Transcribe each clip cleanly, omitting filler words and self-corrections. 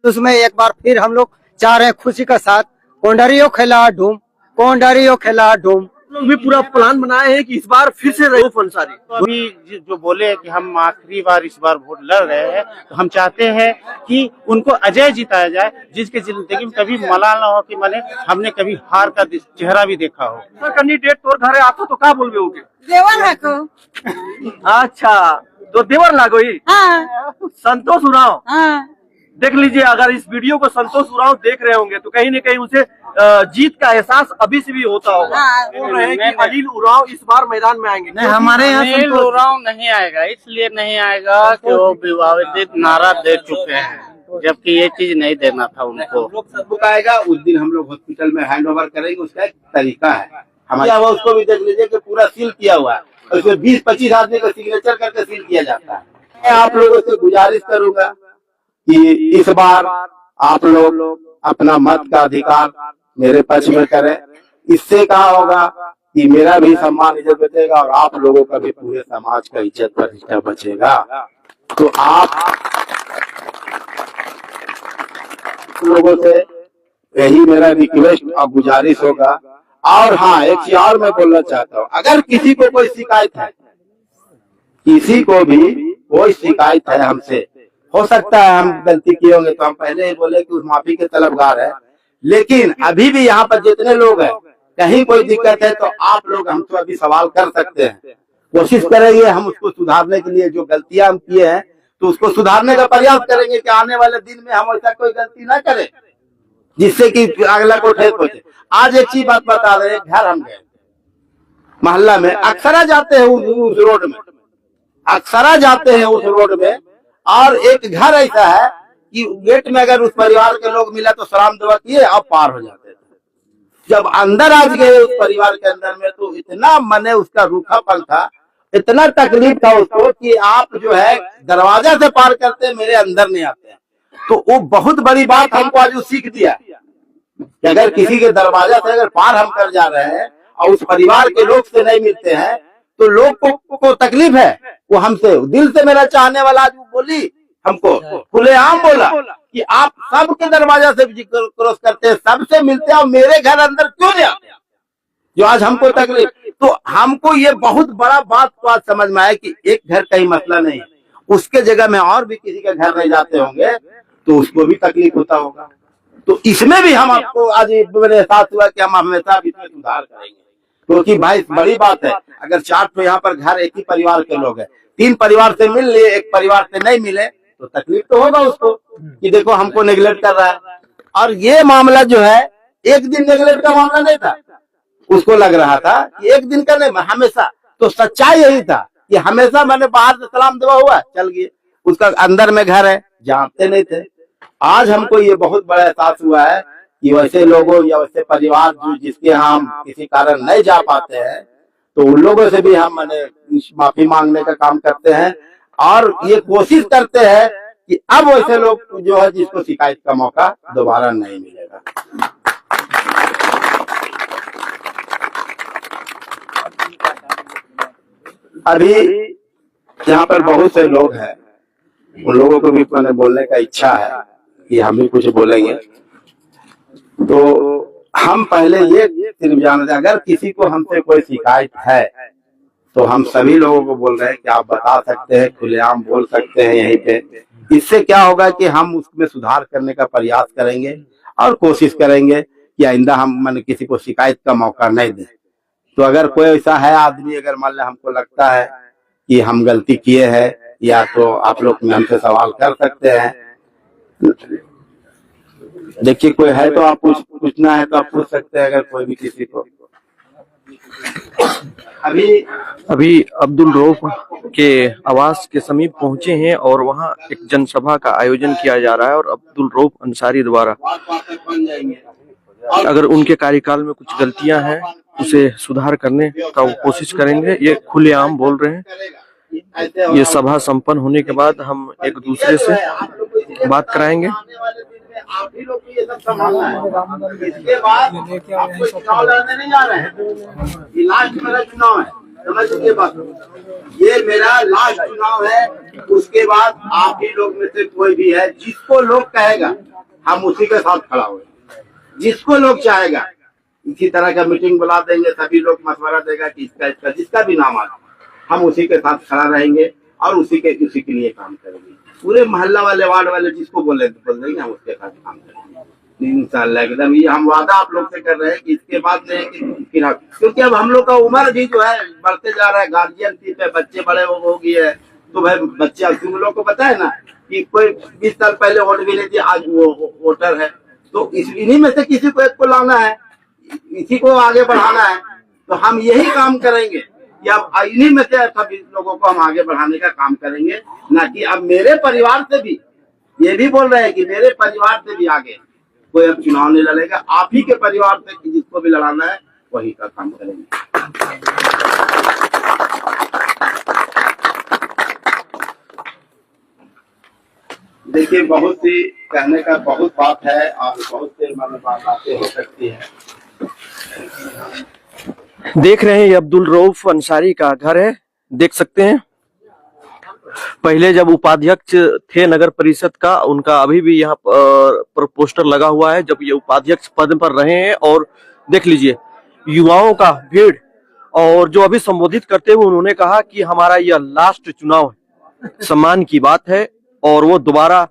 उसमें एक बार फिर हम लोग चाह रहे हैं खुशी के साथ कोंडारियो खेला ढूम लोग भी पूरा प्लान बनाए हैं कि इस बार फिर से रऊफ अंसारी। तो अभी जो बोले कि हम आखिरी बार इस बार वोट लड़ रहे हैं, तो हम चाहते हैं कि उनको अजय जिताया जाए, जिसके जिंदगी में कभी मलाल ना हो कि मैंने हमने कभी हार का चेहरा भी देखा हो। सर कैंडिडेट तोर घरे आता तो क्या बोलबे होगे? देवर है को। अच्छा, तो देवर लागोई। हाँ। संतोष उरांव। हाँ। देख लीजिए, अगर इस वीडियो को संतोष उरांव देख रहे होंगे तो कहीं न कहीं उसे जीत का एहसास अभी से भी होता होगा। बोल रहे हैं कि अनिल उरांव इस बार मैदान में आएंगे। नहीं, हमारे यहाँ अनिल उरांव नहीं आएगा, इसलिए नहीं आएगा कि वो विवादित नारा दे चुके हैं, जबकि ये चीज नहीं देना था उनको। बुक आएगा उस दिन हम लोग हॉस्पिटल में हैंड ओवर करेंगे, उसका एक तरीका है हमारे यहाँ, उसको भी देख लीजिए कि पूरा सील किया हुआ है, उसमें 20-25 आदमी का सिग्नेचर करके सील किया जाता है। मैं आप लोगों से गुजारिश करूंगा कि इस बार आप लोग अपना मत का अधिकार मेरे पक्ष में करें। इससे क्या होगा कि मेरा भी सम्मान इज्जत बचेगा और आप लोगों का भी पूरे समाज का इज्जत प्रतिष्ठा बचेगा। तो आप लोगों से यही मेरा रिक्वेस्ट और गुजारिश होगा। और हाँ, एक चीज और मैं बोलना चाहता हूँ, अगर किसी को कोई शिकायत है, किसी को भी कोई शिकायत है हमसे, हो सकता है हम गलती किए होंगे तो हम पहले ही बोले कि उस माफी के तलबगार है, लेकिन अभी भी यहाँ पर जितने लोग हैं, कहीं कोई दिक्कत है तो आप लोग हमसे अभी सवाल कर सकते हैं। कोशिश करेंगे हम उसको सुधारने के लिए, जो गलतियां हम किए हैं तो उसको सुधारने का प्रयास करेंगे कि आने वाले दिन में हम ऐसा कोई गलती ना करें जिससे कि अगला को ठेस पहुंचे। आज एक चीज बात बता रहे हैं, घर हम गए मोहल्ला में, अक्सरा जाते हैं उस रोड में, अक्सरा जाते हैं उस रोड में, और एक घर ऐसा है कि गेट में अगर उस परिवार के लोग मिला तो सलाम दुआ किए और पार हो जाते थे। जब अंदर आज गए उस परिवार के अंदर में तो इतना मने उसका रूखापन था, इतना तकलीफ था उसको कि आप जो है दरवाजा से पार करते मेरे अंदर नहीं आते। तो वो बहुत बड़ी बात हमको आज सीख दिया कि अगर किसी के दरवाजा से अगर पार हम कर जा रहे हैं और उस परिवार के लोग से नहीं मिलते हैं तो लोग को तकलीफ है। वो हमसे दिल से मेरा चाहने वाला आज वो बोली, हमको खुलेआम बोला कि आप सबके दरवाजा से क्रॉस करते हैं, सबसे मिलते हैं और मेरे घर अंदर क्यों नहीं आते, जो आज हमको तकलीफ। तो हमको ये बहुत बड़ा बात तो आज समझ में आया कि एक घर का ही मसला नहीं, उसके जगह में और भी किसी के घर नहीं जाते होंगे तो उसको भी तकलीफ होता होगा। तो इसमें भी हम आपको आज मेरे साथ हुआ कि हम हमेशा भी सुधार करेंगे, क्योंकि भाई बड़ी बात है, अगर 4 तो यहाँ पर घर एक ही परिवार के लोग हैं, 3 परिवार से मिल लिए, एक परिवार से नहीं मिले तो तकलीफ तो होगा उसको कि देखो हमको नेगलेक्ट कर रहा है। और ये मामला जो है एक दिन नेगलेक्ट का मामला नहीं था, उसको लग रहा था कि एक दिन का नहीं, हमेशा। तो सच्चाई यही था कि हमेशा मैंने बाहर से सलाम दुआ हुआ चल गए, उसका अंदर में घर है, जानते नहीं थे। आज हमको ये बहुत बड़ा एहसास हुआ है कि वैसे लोगों या वैसे परिवार जो जिसके हम किसी कारण नहीं जा पाते हैं तो उन लोगों से भी हम माफी मांगने का काम करते हैं और ये कोशिश करते हैं कि अब वैसे लोग जो है जिसको शिकायत का मौका दोबारा नहीं मिलेगा। अभी यहाँ पर बहुत से लोग हैं, उन लोगों को भी मैंने बोलने का इच्छा है कि हम भी कुछ बोलेंगे। तो हम पहले ये सिर्फ जानते, अगर किसी को हमसे कोई शिकायत है तो हम सभी लोगों को बोल रहे हैं कि आप बता सकते हैं, खुलेआम बोल सकते हैं यहीं पे। इससे क्या होगा कि हम उसमें सुधार करने का प्रयास करेंगे और कोशिश करेंगे कि आइंदा हम किसी को शिकायत का मौका नहीं दें। तो अगर कोई ऐसा है आदमी, अगर मान लो हमको लगता है कि हम गलती किए हैं, या तो आप लोग हमसे सवाल कर सकते हैं। देखिए कोई है तो आप पूछना है तो आप पूछ सकते हैं, अगर कोई भी किसी को। अभी अब्दुल रऊफ के आवास के समीप पहुंचे हैं और वहां एक जनसभा का आयोजन किया जा रहा है और अब्दुल रऊफ अंसारी द्वारा अगर उनके कार्यकाल में कुछ गलतियां हैं उसे सुधार करने का वो कोशिश करेंगे। ये खुलेआम बोल रहे हैं। ये सभा संपन्न होने के बाद हम एक दूसरे से बात कराएंगे। आप ही लोग ये सब संभालना है। इसके बाद आपको चुनाव लड़ने नहीं जा रहे हैं, ये लास्ट मेरा चुनाव है। समझ लीजिए बात, ये मेरा लास्ट चुनाव है। उसके बाद आप ही लोग में से कोई भी है जिसको लोग कहेगा हम उसी के साथ खड़ा हुए, जिसको लोग चाहेगा इसी तरह का मीटिंग बुला देंगे, सभी लोग मशवरा देगा कि इसका जिसका भी नाम आए हम उसी के साथ खड़ा रहेंगे और उसी के लिए काम करेंगे। पूरे मोहल्ला वाले वार्ड वाले जिसको बोल देंगे हम उसके साथ काम करेंगे इंशाअल्लाह एकदम। ये हम वादा आप लोग से कर रहे हैं कि इसके बाद नहीं कि क्योंकि अब हम लोग का उम्र भी जो है बढ़ते जा रहा है, गार्जियन पे बच्चे बड़े हो गए हैं, तो भाई बच्चे तुम लोग को पता है ना कि कोई 20 साल पहले वोट भी नहीं थी, आज वो वोटर है, तो इन्हीं में से किसी को एक को लाना है, इसी को आगे बढ़ाना है। तो हम यही काम करेंगे कि अब इन्हीं में से सभी लोगों को हम आगे बढ़ाने का काम करेंगे, ना कि अब मेरे परिवार से भी ये भी बोल रहे हैं कि मेरे परिवार से भी आगे कोई अब चुनाव नहीं लड़ेगा, आप ही के परिवार से जिसको भी लड़ाना है वही का काम करेंगे। देखिए बहुत सी कहने का बहुत बात है और बहुत से बातें हो सकती है। देख रहे हैं ये अब्दुल रऊफ अंसारी का घर है, देख सकते हैं। पहले जब उपाध्यक्ष थे नगर परिषद का, उनका अभी भी यहाँ पर पोस्टर लगा हुआ है जब ये उपाध्यक्ष पद पर रहे हैं। और देख लीजिए युवाओं का भीड़, और जो अभी संबोधित करते हुए उन्होंने कहा कि हमारा यह लास्ट चुनाव है, सम्मान की बात है और वो दोबारा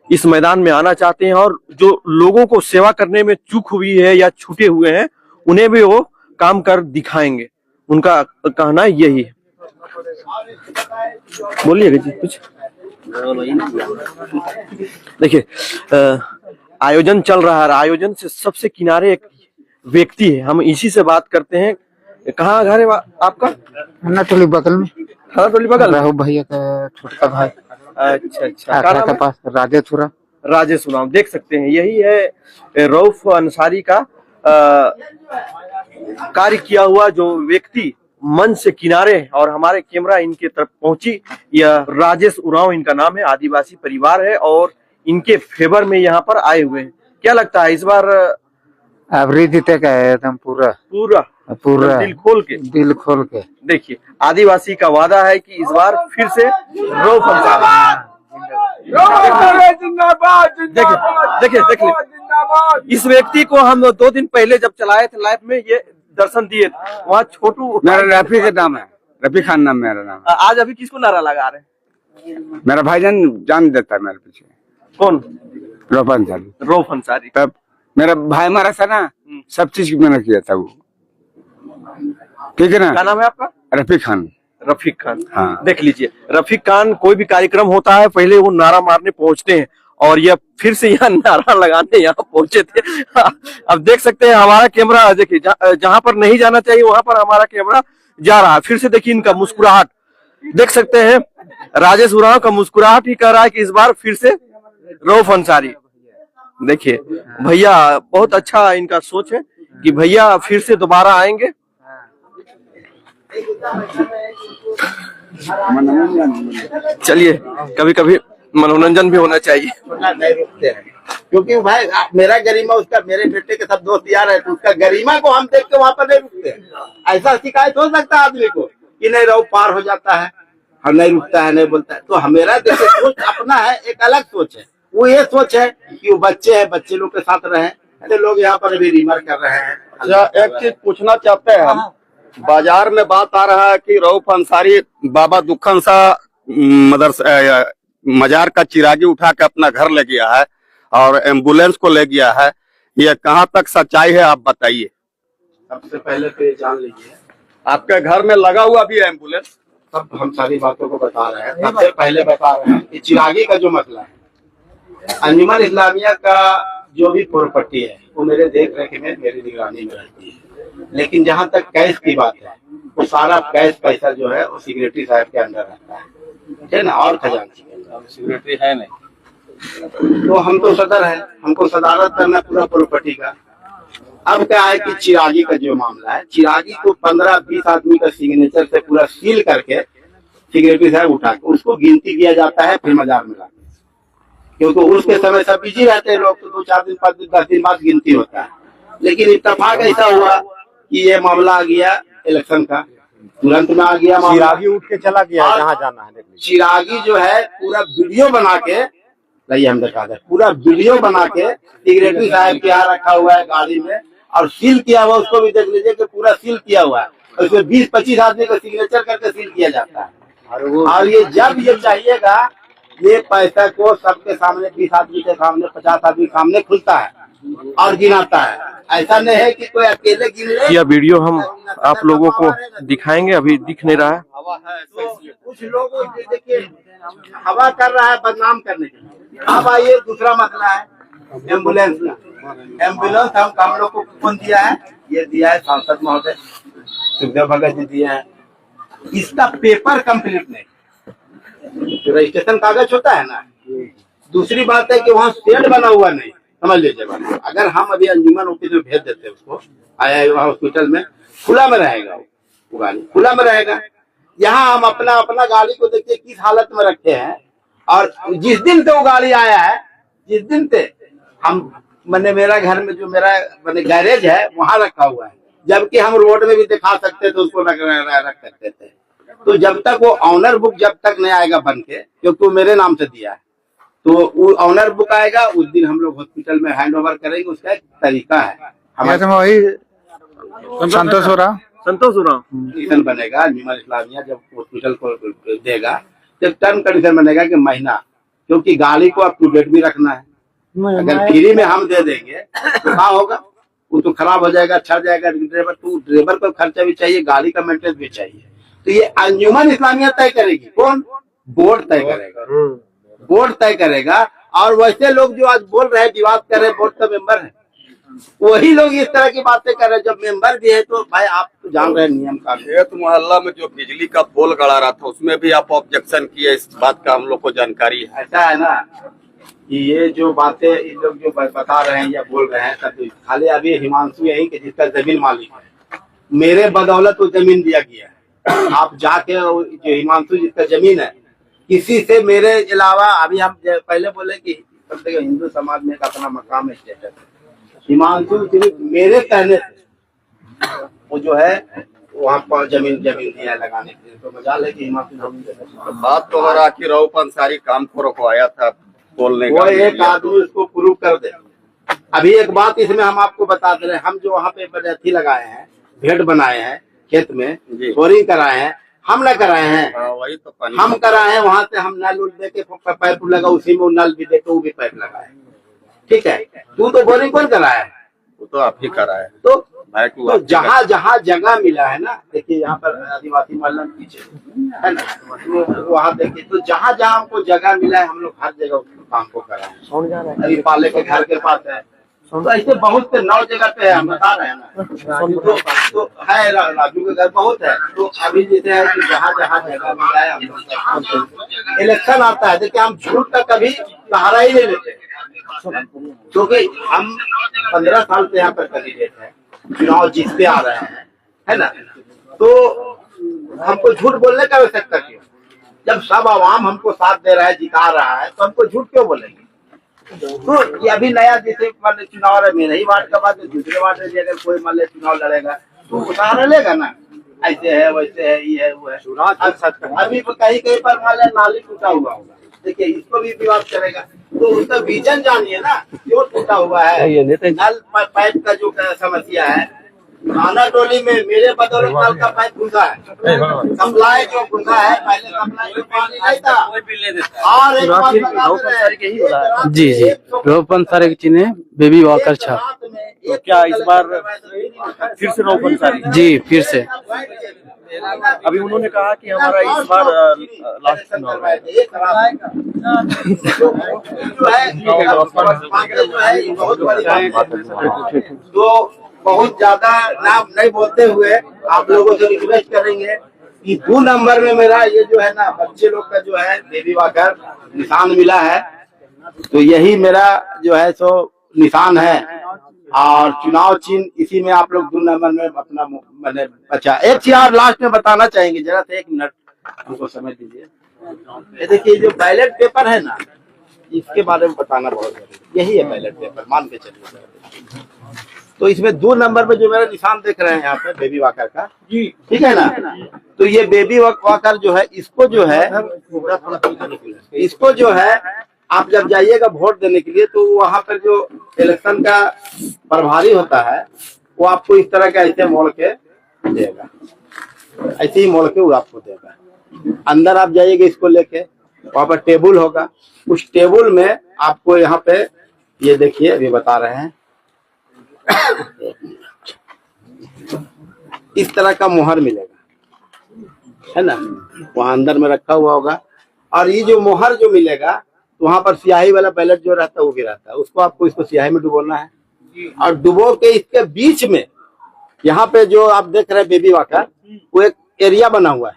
इस मैदान में आना चाहते हैं और जो लोगों को सेवा करने में चूक हुई है या छूटे हुए हैं उन्हें भी वो काम कर दिखाएंगे, उनका कहना यही है। बोलिएगा जी कुछ। देखिए आयोजन चल रहा है, आयोजन से सबसे किनारे एक व्यक्ति है, हम इसी से बात करते हैं। कहाँ घर है आपका? टोली बगल में। हाँ टोली बगल, राहुल भैया का छोटा भाई। अच्छा अच्छा, के पास राजेश उरांव। देख सकते हैं यही है रऊफ अंसारी का कार्य किया हुआ जो व्यक्ति मंच से किनारे, और हमारे कैमरा इनके तरफ पहुंची। यह राजेश उरांव इनका नाम है, आदिवासी परिवार है और इनके फेवर में यहाँ पर आए हुए हैं। क्या लगता है इस बार अबरी जीतेगा एकदम पूरा पूरा पूरा दिल खोल के? देखिए आदिवासी का वादा है कि इस बार फिर से रऊफ अंसारी। देखिए इस व्यक्ति को हम 2 दिन पहले जब चलाए थे लाइव में, ये दर्शन दिए थे वहाँ छोटू। मेरा रफी का नाम है, रफी खान नाम मेरा नाम। आज अभी किसको नारा लगा रहे हैं? मेरा भाईजान जान देता है मेरे पीछे। कौन? रऊफ अंसारी। तब मेरा भाई मारा था ना, सब चीज मैंने किया था वो, ठीक है ना। क्या नाम है आपका? रफीक खान। हाँ। देख लीजिए रफीक खान, कोई भी कार्यक्रम होता है पहले वो नारा मारने पहुंचते हैं और ये फिर से यहाँ नारा लगाने यहाँ पहुंचे थे। अब देख सकते हैं हमारा कैमरा, देखिए जहाँ पर नहीं जाना चाहिए वहां पर हमारा कैमरा जा रहा है। फिर से देखिए इनका मुस्कुराहट, देख सकते हैं राजेश उरांव का मुस्कुराहट ही कह रहा है कि इस बार फिर से रऊफ अंसारी। देखिए भैया बहुत अच्छा इनका सोच है कि भैया फिर से दोबारा आएंगे। चलिए कभी कभी मनोरंजन भी होना चाहिए। नहीं रुकते हैं क्योंकि भाई मेरा गरिमा उसका, मेरे बेटे के सब दोस्त यार है, तो उसका गरिमा को हम देख के वहाँ पर नहीं रुकते हैं। ऐसा शिकायत हो सकता है आदमी को कि नहीं रऊफ पार हो जाता है और नहीं रुकता है, नहीं बोलता है। तो मेरा देखिए सोच अपना है, एक अलग सोच है। वो ये सोच है कि वो बच्चे हैं, बच्चे लोग के साथ रहे। ऐसे लोग यहाँ पर अभी रिमर कर रहे हैं। अच्छा एक चीज पूछना चाहते हैं हम, बाजार में बात आ रहा है कि रऊफ अंसारी बाबा दुखन सा मजार का चिरागी उठा के अपना घर ले गया है और एम्बुलेंस को ले गया है, ये कहाँ तक सच्चाई है आप बताइए। सबसे पहले तो ये जान लीजिए आपके घर में लगा हुआ भी है एम्बुलेंस? सब हम सारी बातों को बता रहे हैं। सबसे पहले बता रहे हैं कि चिरागी का जो मसला है, अंजुमन इस्लामिया का जो भी प्रॉपर्टी है वो मेरे देख रेख में, मेरी निगरानी में रहती है। लेकिन जहाँ तक कैश की बात है, वो सारा कैश पैसा जो है वो सेक्रेटरी साहब के अंदर रहता है ना, और खजांची के अंदर। सिक्योरिटी है नहीं, तो हम तो सदर है, हमको सदारत करना पूरा प्रॉपर्टी का। अब क्या है कि चिरागी का जो मामला है, चिरागी को 15-20 आदमी का सिग्नेचर से पूरा सील करके सेक्रेटरी साहब उठा के उसको गिनती किया जाता है, फिर मजार में लाते, क्योंकि उसके समय सब बिजी रहते हैं लोग, तो 2-4 दिन 5 दिन 10 दिन बाद गिनती होता है। लेकिन इत्तेफाक ऐसा हुआ कि ये मामला आ गया इलेक्शन का, तुरंत में आ गया मामला। चिरागी उठ के चला गया जहाँ जाना है। चिरागी जो है पूरा वीडियो बना के, नहीं हम दिखा दे, पूरा वीडियो बना के सिक्योरिटी साहब के यहाँ रखा हुआ है गाड़ी में, और सील किया हुआ, उसको भी देख लीजिए कि पूरा सील किया हुआ है। उसमें 20-25 आदमी को सिग्नेचर करके सील किया जाता है। और ये जब ये चाहिएगा, ये पैसा को सबके सामने, 20 आदमी के सामने, 50 आदमी के सामने खुलता है और गिनाता है। ऐसा नहीं है कि कोई अकेले गिन ले। यह वीडियो हम आप लोगों को दिखाएंगे, अभी दिख नहीं रहा है। तो कुछ लोग देखिए हवा कर रहा है बदनाम करने के लिए। अब आइए दूसरा मसला है एम्बुलेंस का। एम्बुलेंस हम लोग को कौन दिया है? ये दिया है सांसद महोदय सुखदेव भगत जी दिया है। इसका पेपर कंप्लीट नहीं, जो रजिस्ट्रेशन कागज होता है ना। दूसरी बात है कि वहाँ शेड बना हुआ नहीं, समझ लीजिए बात। अगर हम अभी अंजुमन ऑफिस में भेज देते हैं उसको, आया हॉस्पिटल में खुला में रहेगा, वो गाड़ी खुला में रहेगा। यहाँ हम अपना अपना गाड़ी को देखिए किस हालत में रखे हैं। और जिस दिन से वो गाड़ी आया है, जिस दिन से हम मैंने मेरा घर में जो मेरा मैंने गैरेज है वहाँ रखा हुआ है, जबकि हम रोड में भी दिखा सकते थे, उसको रख सकते थे। तो जब तक वो ऑनर बुक जब तक नहीं आएगा बन के, क्योंकि वो मेरे नाम से दिया है, तो वो ऑनर बुक आएगा उस दिन हम लोग हॉस्पिटल में हैंड ओवर करेंगे। उसका एक तरीका है हमारे वही संतोष हो रहा कंडीशन बनेगा। निमर इस्लामिया जब हॉस्पिटल को देगा, जब टर्म कंडीशन बनेगा कि महीना, क्योंकि गाड़ी को अप टू डेट भी रखना है। अगर फ्री में हम दे देंगे तो क्या होगा? वो तो खराब हो जाएगा, छड़ जाएगा ड्राइवर। तो ड्राइवर को खर्चा भी चाहिए, गाड़ी का मेंटेनेंस भी चाहिए। तो ये अंजुमन इस्लामिया तय करेगी। कौन? बोर्ड तय करेगा, बोर्ड तय करेगा। और वैसे लोग जो आज बोल रहे हैं, विवाद कर रहे हैं, बोर्ड का मेंबर है, वही लोग इस तरह की बातें कर रहे हैं। जब मेंबर भी है तो भाई आप तो जान रहे हैं नियम का। खेत मोहल्ला में जो बिजली का पोल गड़ा रहा था उसमें भी आप ऑब्जेक्शन किए, इस बात का हम लोग को जानकारी है। ऐसा है ना कि ये जो बातें ये लोग जो बता रहे हैं या बोल रहे हैं, सब खाली अभी हिमांशु यही कि जिसका जमीन मालिक है, मेरे बदौलत वो जमीन दिया गया है। आप जाके जो हिमांशु जिसका जमीन है, किसी से मेरे अलावा, अभी हम पहले बोले कि हिंदू समाज में एक अपना मकाम है, स्टेटस है। हिमांशु सिर्फ मेरे कहने से वो जो है वहाँ पर जमीन दिया लगाने के लिए। तो मजाल है कि हिमांशु बात तो हो रहा कि रऊफ अंसारी काम को रुकवाया था बोलने का, वो एक आदमी उसको प्रूव कर दे। अभी एक बात इसमें हम आपको बता दे रहे हैं, हम जो वहाँ पे अथी लगाए हैं, भेड़ बनाए हैं खेत में, बोरिंग कराए हैं, हम न कराए हैं। वही तो पानी हम कराए हैं। वहाँ से हम नल उल दे के पाइप लगा, उसी में नल भी दे के वो भी पाइप लगाए। ठीक है, तू तो बोरिंग कौन कराया है? वो तो आप ही करा है। तो जहाँ जहाँ जगह मिला है ना, देखिए यहाँ पर आदिवासी मोहल्ला पीछे है ना, तो वहाँ देखिए, तो जहाँ जहाँ हमको जगह मिला है हम लोग हर जगह उसको काम को कराए। अभी पाले के घर के पास है, तो ऐसे बहुत से 9 जगह पे है, हम बता रहे हैं ना। तो है राजू के घर बहुत है। तो अभी जैसे है कि जहाँ जहाँ जगह मिला है हम लोग, इलेक्शन आता है, देखिए हम झूठ का कभी सहारा ही नहीं लेते, क्योंकि हम 15 साल से यहाँ पर कैंडिडेट है, चुनाव जीतते आ रहे हैं, है ना। तो हमको झूठ बोलने का आवश्यकता क्यों? जब सब आवाम हमको साथ दे रहा है, जिता रहा है, तो हमको झूठ क्यों बोलेंगे? तो ये अभी नया जैसे मान ली चुनाव है, मेरे ही वार्ड का बात है, दूसरे वार्ड में अगर कोई मान ली चुनाव लड़ेगा तो सहारा लेगा ना, ऐसे है वैसे है, ये है वो है। अभी कहीं कहीं पर मान ली नाली टूटा हुआ होगा, देखिए इसको भी विवाद करेगा। तो उसका विजन जानिए ना, क्यों टूटा हुआ है। नल पाइप का जो समस्या है, थाना टोली में मेरे बदौलत नल का पाइप घुसा है, सप्लाई जो घुसा है, पहले सप्लाई में पानी नहीं था। और एक बात बता जी रऊफ अंसारी की चिन्ह बेबी वॉकर छा। तो क्या इस बार फिर से रऊफ अंसारी? जी फिर से। अभी उन्होंने कहा कि हमारा इस बार लास्ट चुनाव है। तो बहुत ज्यादा नाम नहीं बोलते हुए आप लोगों से रिक्वेस्ट करेंगे कि 2 नंबर में मेरा ये जो है ना बच्चे लोग का जो है बेबी वॉकर निशान मिला है, तो यही मेरा जो है सो निशान है। और चुनाव चिन्ह इसी में आप लोग 2 नंबर में अपना मैंने अच्छा एक चीज और लास्ट में बताना चाहेंगे, जरा से 1 मिनट हमको समय दीजिए। ये देखिए जो बैलेट पेपर है ना, इसके बारे में बताना बहुत जरूरी। यही है बैलेट पेपर, मान के चलिए। तो इसमें 2 नंबर पे जो मेरा निशान देख रहे हैं यहाँ पे बेबी वॉकर का, ठीक है ना, तो ये बेबी वॉकर जो है, इसको जो है आप जब जाइएगा वोट देने के लिए, तो वहां पर जो इलेक्शन का प्रभारी होता है वो आपको इस तरह का ऐसे मोड़ के देगा, ऐसे ही मोड़ के वो आपको देगा। अंदर आप जाइएगा इसको लेके, वहां पर टेबल होगा, उस टेबल में आपको यहाँ पे ये देखिए अभी बता रहे हैं, इस तरह का मोहर मिलेगा, है ना, वहां अंदर में रखा हुआ होगा। और ये जो मोहर जो मिलेगा, तो वहां पर स्याही वाला बैलेट जो रहता है वो भी रहता है, उसको आपको इसको स्याही में डुबोना है, और डुबो के इसके बीच में यहाँ पे जो आप देख रहे हैं बेबी वॉकर, वो एक एरिया बना हुआ है,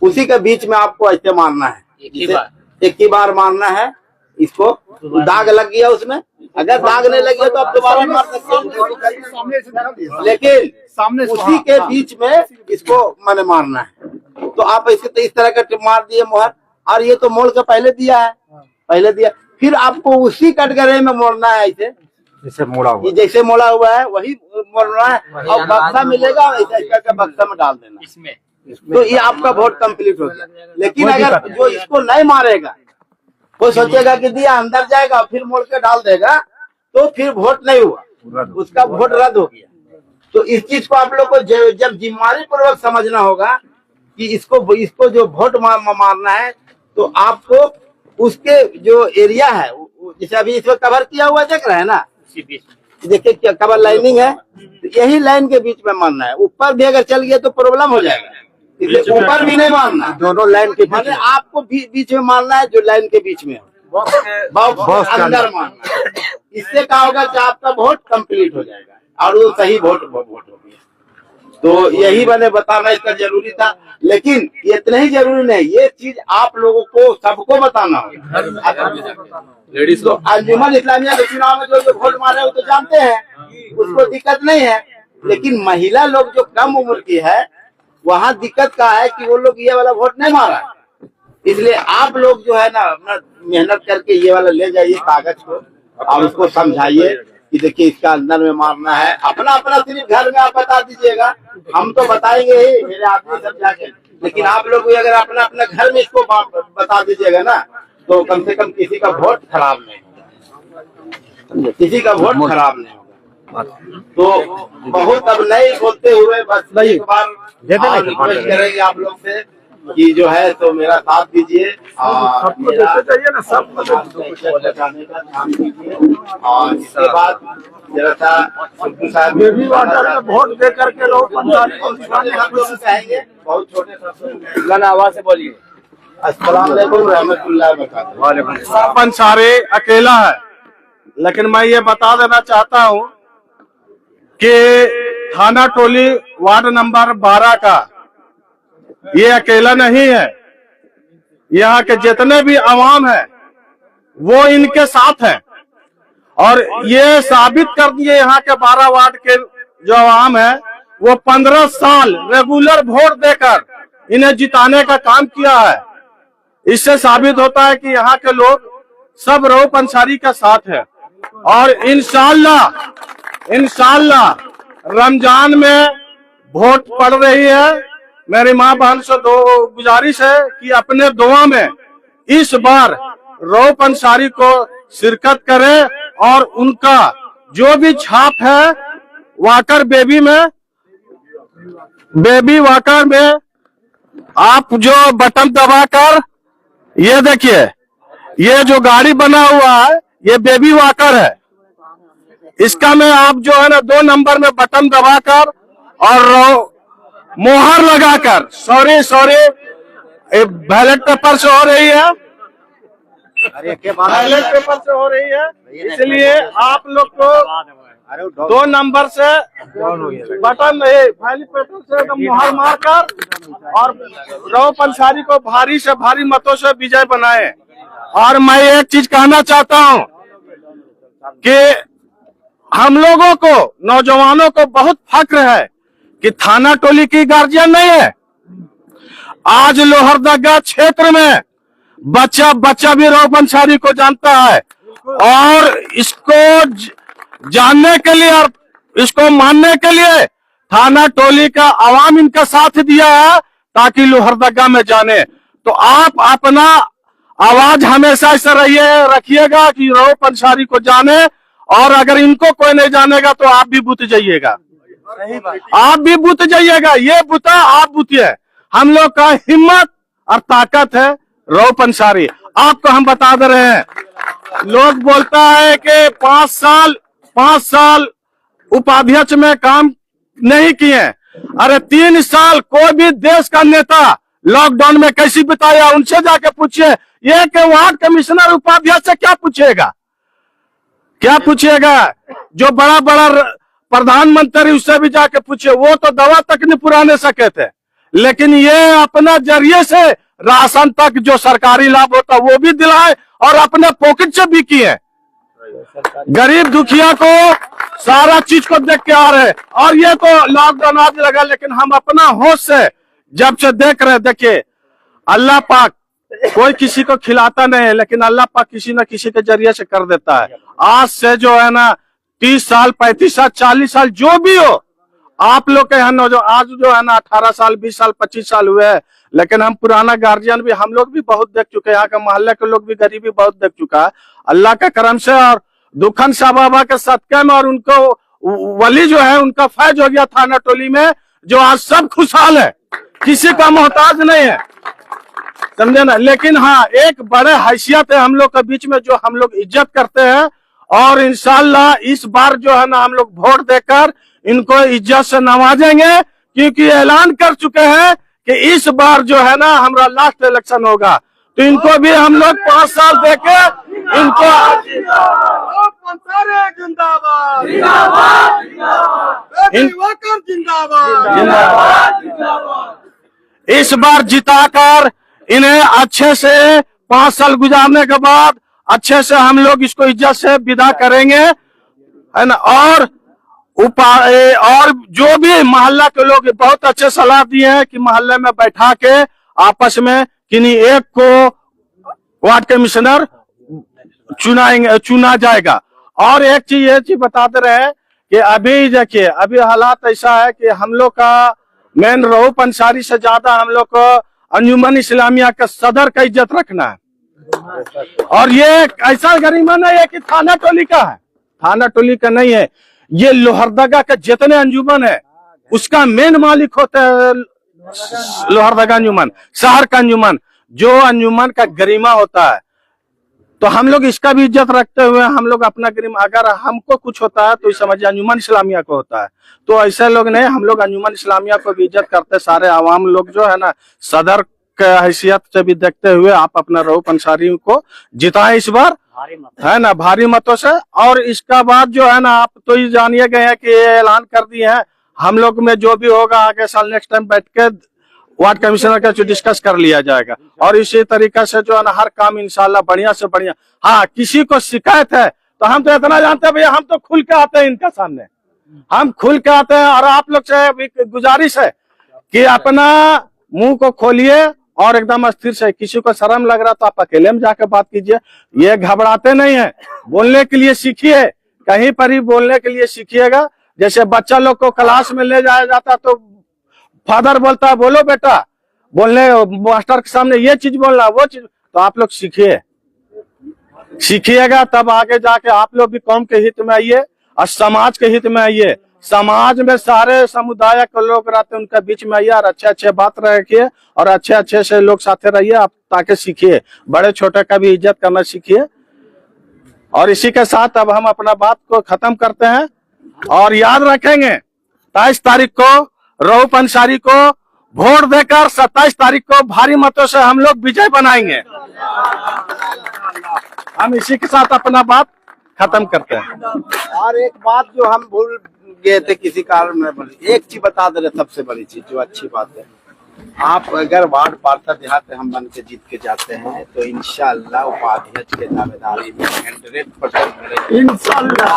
उसी के बीच में आपको ऐसे मारना है, एक ही बार मारना है। इसको दाग लग गया उसमें, अगर दाग नहीं लग गया तो आप दोबारा मार सकते हैं, लेकिन सामने उसी के बीच में इसको मैंने मारना है। तो आप इस तरह का मार दिए मोहर, और ये तो मोड़ के पहले दिया, फिर आपको उसी कटघरे में मोड़ना है, ऐसे जैसे मोड़ा हुआ है वही मोड़ना है, और बक्सा मिलेगा ऐसे बक्सा में डाल देना इसमें, तो ये आपका वोट कंप्लीट हो गया। लेकिन अगर जो इसको नहीं मारेगा, वो सोचेगा कि दिया अंदर जाएगा फिर मोड़ के डाल देगा, तो फिर वोट नहीं हुआ, उसका वोट रद्द हो गया। तो इस चीज को आप लोग को जब जिम्मेदारी पूर्वक समझना होगा कि इसको जो वोट मारना है, तो आपको उसके जो एरिया है, जैसे अभी इसमें कवर किया हुआ देख रहे हैं ना, देखिए क्या कवर लाइनिंग है, तो यही लाइन के बीच में मारना है। ऊपर भी अगर चल गया तो प्रॉब्लम हो जाएगा, इसलिए ऊपर भी नहीं मारना, दोनों लाइन के बीच आपको बीच में मारना है, जो लाइन के बीच में बॉक्स अंदर मारना है। इससे क्या होगा कि आपका वोट कंप्लीट हो जाएगा और वो सही वोट हो गया। तो यही मैंने बताना इसका जरूरी था, लेकिन इतना ही जरूरी नहीं, ये चीज आप लोगों को सबको बताना होगा। लेडीज तो अंजुमन इस्लामिया के चुनाव में जो वोट मारे वो तो जानते हैं, उसको दिक्कत नहीं है, लेकिन महिला लोग जो कम उम्र की है, वहाँ दिक्कत का है कि वो लोग ये वाला वोट नहीं मारा है। इसलिए आप लोग जो है ना, अपना मेहनत करके ये वाला ले जाइए कागज को, और उसको समझाइए कि देखिए इसका अंदर में मारना है। अपना सिर्फ घर में आप बता दीजिएगा, हम तो बताएंगे ही, मेरे आदमी सब जाके, लेकिन आप लोग भी अगर अपना घर में इसको बता दीजिएगा ना, तो कम से कम किसी का वोट खराब नहीं होगा, किसी का वोट खराब नहीं होगा। तो बहुत अब नहीं बोलते हुए बस एक बार रिक्वेस्ट करेंगे आप लोग से कि जो है तो मेरा साथ दीजिए, और लगाने का काम कीजिए। और इसके बाद जरा सा वोट दे करके लोग कहेंगे, बहुत छोटे आवाज से बोलिए, अस्सलाम वालेकुम रहमतुल्लाहि व बरकातहू। पंसारी अकेला है, लेकिन मैं ये बता देना चाहता हूँ कि थाना टोली वार्ड नंबर 12 का ये अकेला नहीं है, यहाँ के जितने भी अवाम है वो इनके साथ हैं, और ये साबित कर दिए यहाँ के 12 वार्ड के जो अवाम है, वो 15 साल रेगुलर वोट देकर इन्हें जिताने का काम किया है। इससे साबित होता है कि यहाँ के लोग सब रऊफ पंसारी का साथ है। और इंशाल्लाह रमजान में वोट पड़ रही है। मेरी माँ बहन से गुजारिश है कि अपने दुआ में इस बार रऊफ पंसारी को शिरकत करें, और उनका जो भी छाप है वाकर बेबी वाकर में आप जो बटन दबाकर, ये देखिए ये जो गाड़ी बना हुआ है ये बेबी वाकर है, इसका में आप जो है ना 2 नंबर में बटन दबाकर और मोहर लगाकर, सॉरी बैलेट पेपर से हो रही है, बैलेट पेपर से हो रही है, इसलिए आप लोग को 2 नंबर से बटन बैलेट पेपर से मोहर मारकर और रऊफ पंसारी को भारी से भारी मतों से विजय बनाए। और मैं एक चीज कहना चाहता हूँ कि हम लोगों को, नौजवानों को बहुत फक्र है कि थाना टोली की गार्जियन नहीं है। आज लोहरदगा क्षेत्र में बच्चा भी रऊफ पंसारी को जानता है, और इसको जानने के लिए और इसको मानने के लिए थाना टोली का आवाम इनका साथ दिया है ताकि लोहरदगा में जाने। तो आप अपना आवाज हमेशा ऐसा रखिएगा कि रऊ पंसारी को जाने, और अगर इनको कोई नहीं जानेगा तो आप भी बुत जाइएगा, आप भी बुत जाइएगा। ये बुता आप बुतिए, हम लोग का हिम्मत और ताकत है रऊ पंसारी। आपको हम बता दे रहे हैं, लोग बोलता है कि 5 साल उपाध्यक्ष में काम नहीं किए। अरे 3 साल कोई भी देश का नेता लॉकडाउन में कैसी बिताया, उनसे जाके पूछिए। ये कि वार्ड कमिश्नर उपाध्यक्ष से क्या पूछेगा, क्या पूछिएगा? जो बड़ा बड़ा प्रधानमंत्री उससे भी जाके पूछे, वो तो दवा तक नहीं पुराने सके थे। लेकिन ये अपना जरिए से राशन तक जो सरकारी लाभ होता वो भी दिलाए और अपने पॉकेट से भी किए। गरीब दुखिया को सारा चीज को देख के आ रहे। और ये तो लॉकडाउन आज लगा, लेकिन हम अपना होश से जब से देख रहे, देखिए अल्लाह पाक कोई किसी को खिलाता नहीं है, लेकिन अल्लाह पाक किसी न किसी के जरिए से कर देता है। आज से जो है ना 30 साल 35 साल 40 साल जो भी हो, आप लोग के यहाँ जो आज जो है ना 18 साल 20 साल 25 साल हुए हैं, लेकिन हम पुराना गार्जियन भी हम लोग भी बहुत देख चुके हैं। यहाँ के मोहल्ले के लोग भी गरीबी बहुत देख चुका है। अल्लाह के करम से और दुखन शाह बाबा के सदके में और उनको वली जो है उनका फैज हो गया थाना टोली में, जो आज सब खुशहाल है, किसी का मोहताज नहीं है, समझे ना। लेकिन हाँ, एक बड़े हैसियत है हम लोग के बीच में जो हम लोग इज्जत करते हैं, और इंशाल्लाह इस बार जो है ना हम लोग वोट देकर इनको इज्जत से नवाजेंगे, क्योंकि ऐलान कर चुके हैं कि इस बार जो है ना हमारा लास्ट इलेक्शन होगा। तो इनको भी हम लोग 5 साल देके इनको इस बार जिताकर इन्हें अच्छे से 5 साल गुजारने के बाद अच्छे से हम लोग इसको इज्जत से विदा करेंगे, है ना। और जो भी मोहल्ला के लोग बहुत अच्छे सलाह दिए हैं कि मोहल्ले में बैठा के आपस में किन्हीं एक को वार्ड कमिश्नर चुना जाएगा। और एक चीज ये चीज बताते रहे कि अभी देखिए अभी हालात ऐसा है कि हम लोग का मेन रऊ पंसारी से ज्यादा हम लोग को अंजुमन इस्लामिया का सदर का इज्जत रखना है। और ये ऐसा गरिमा नहीं है कि थाना टोली का है, थाना टोली का नहीं है, ये लोहरदगा का जितने अंजुमन है उसका मेन मालिक होता है लोहरदगा अंजुमन, शहर का अंजुमन, जो अंजुमन का गरिमा होता है। तो हम लोग इसका भी इज्जत रखते हुए हम लोग अपना गरिमा, अगर हमको कुछ होता है तो समझिए अंजुमन इस्लामिया को होता है। तो ऐसे लोग नहीं, हम लोग अंजुमन इस्लामिया को भी इज्जत करते, सारे आवाम लोग जो है ना सदर के हैसियत से भी देखते हुए आप अपना रऊ पंसारी को जिताएं इस बार, है ना, भारी मतों से। और इसका बाद जो है ना आप तो ये जानिए गए हैं कि ऐलान कर दिए हैं, हम लोग में जो भी होगा आगे साल नेक्स्ट टाइम बैठ के वार्ड कमिश्नर का जो डिस्कस कर लिया जाएगा। और इसी तरीके से जो है ना हर काम इंशाल्लाह बढ़िया से बढ़िया। हाँ, किसी को शिकायत है तो हम तो इतना जानते हैं भैया, हम तो खुल के आते हैं इनका सामने, हम खुल के आते हैं। और आप लोग से गुजारिश है कि अपना मुंह को खोलिए और एकदम अस्थिर से, किसी को शर्म लग रहा तो आप अकेले में जाकर बात कीजिए, ये घबराते नहीं है। बोलने के लिए सीखिए, कहीं पर ही बोलने के लिए सीखिएगा। जैसे बच्चा लोग को क्लास में ले जाया जाता तो फादर बोलता है बोलो बेटा, बोलने मास्टर के सामने ये चीज बोलना वो चीज, तो आप लोग सीखिए, सीखिएगा तब आगे जाके आप लोग भी कौम के हित में आइए और समाज के हित में आइए। समाज में सारे समुदाय के लोग रहते हैं, उनके बीच में आइए और अच्छे अच्छे बात रखिए और अच्छे अच्छे से लोग साथे रहिए आप, ताकि सीखिए, बड़े छोटे का भी इज्जत करना सीखिए। और इसी के साथ अब हम अपना बात को खत्म करते हैं और याद रखेंगे 23 तारीख को रऊ पंसारी को वोट देकर 27 तारीख को भारी मतों से हम लोग विजय बनाएंगे। हम इसी के साथ अपना बात खत्म करते हैं। और एक बात जो हम भूल गए थे किसी कारण में, बोली एक चीज बता दे रहे, सबसे बड़ी चीज जो अच्छी बात है, आप अगर वार्ड पार्षद देहात हम बन के जीत के जाते हैं तो इंशाल्लाह उपाध्यक्ष के दावेदारी में 100% इंशाल्लाह।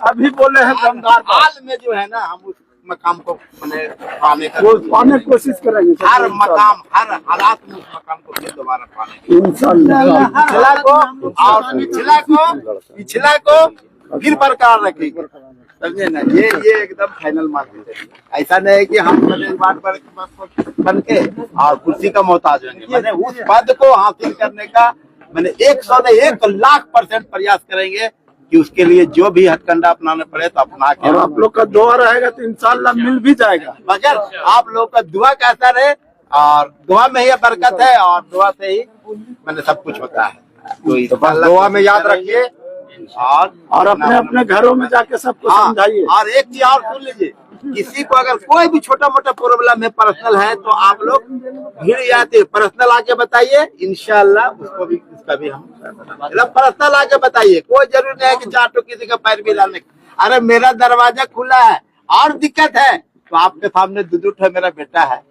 अभी बोले हैं दमदार हाल में जो है ना, हम मकाम को मैंने पाने का वो पाने की कोशिश करेंगे हर मकाम हर हालात में उस मकाम को फिर दोबारा पाने इंशाल्लाह। पिछला को फिर बरकरार रखेंगे, समझे ना। ये एकदम फाइनल मार्क है। ऐसा नहीं है कि हम वार्ड पर बन के और कुर्सी का मोहताज होंगे। मैंने उस पद को हासिल करने का मैंने 101,00,000% प्रयास करेंगे कि उसके लिए जो भी हथकंडा अपनाने पड़े तो अपना के। और आप लोग का दुआ रहेगा तो इंशाल्लाह मिल भी जाएगा। मगर आप लोग का दुआ कैसा रहे, और दुआ में ही बरकत है, और दुआ से ही मैंने सब कुछ होता है। तो बस दुआ में याद रखिए और अपने अपने घरों में जाके सबको समझाइए। और एक चीज और सुन लीजिए, किसी को अगर कोई भी छोटा मोटा प्रॉब्लम है, पर्सनल है, तो आप लोग भीड़ जाते पर्सनल आके बताइए, इंशाल्लाह उसको भी उसका भी हम पर्सनल आके बताइए। कोई जरूरी नहीं है कि चार किसी का पैर भी डालने। अरे मेरा दरवाजा खुला है, और दिक्कत है तो आपके सामने दुदुट है, मेरा बेटा है,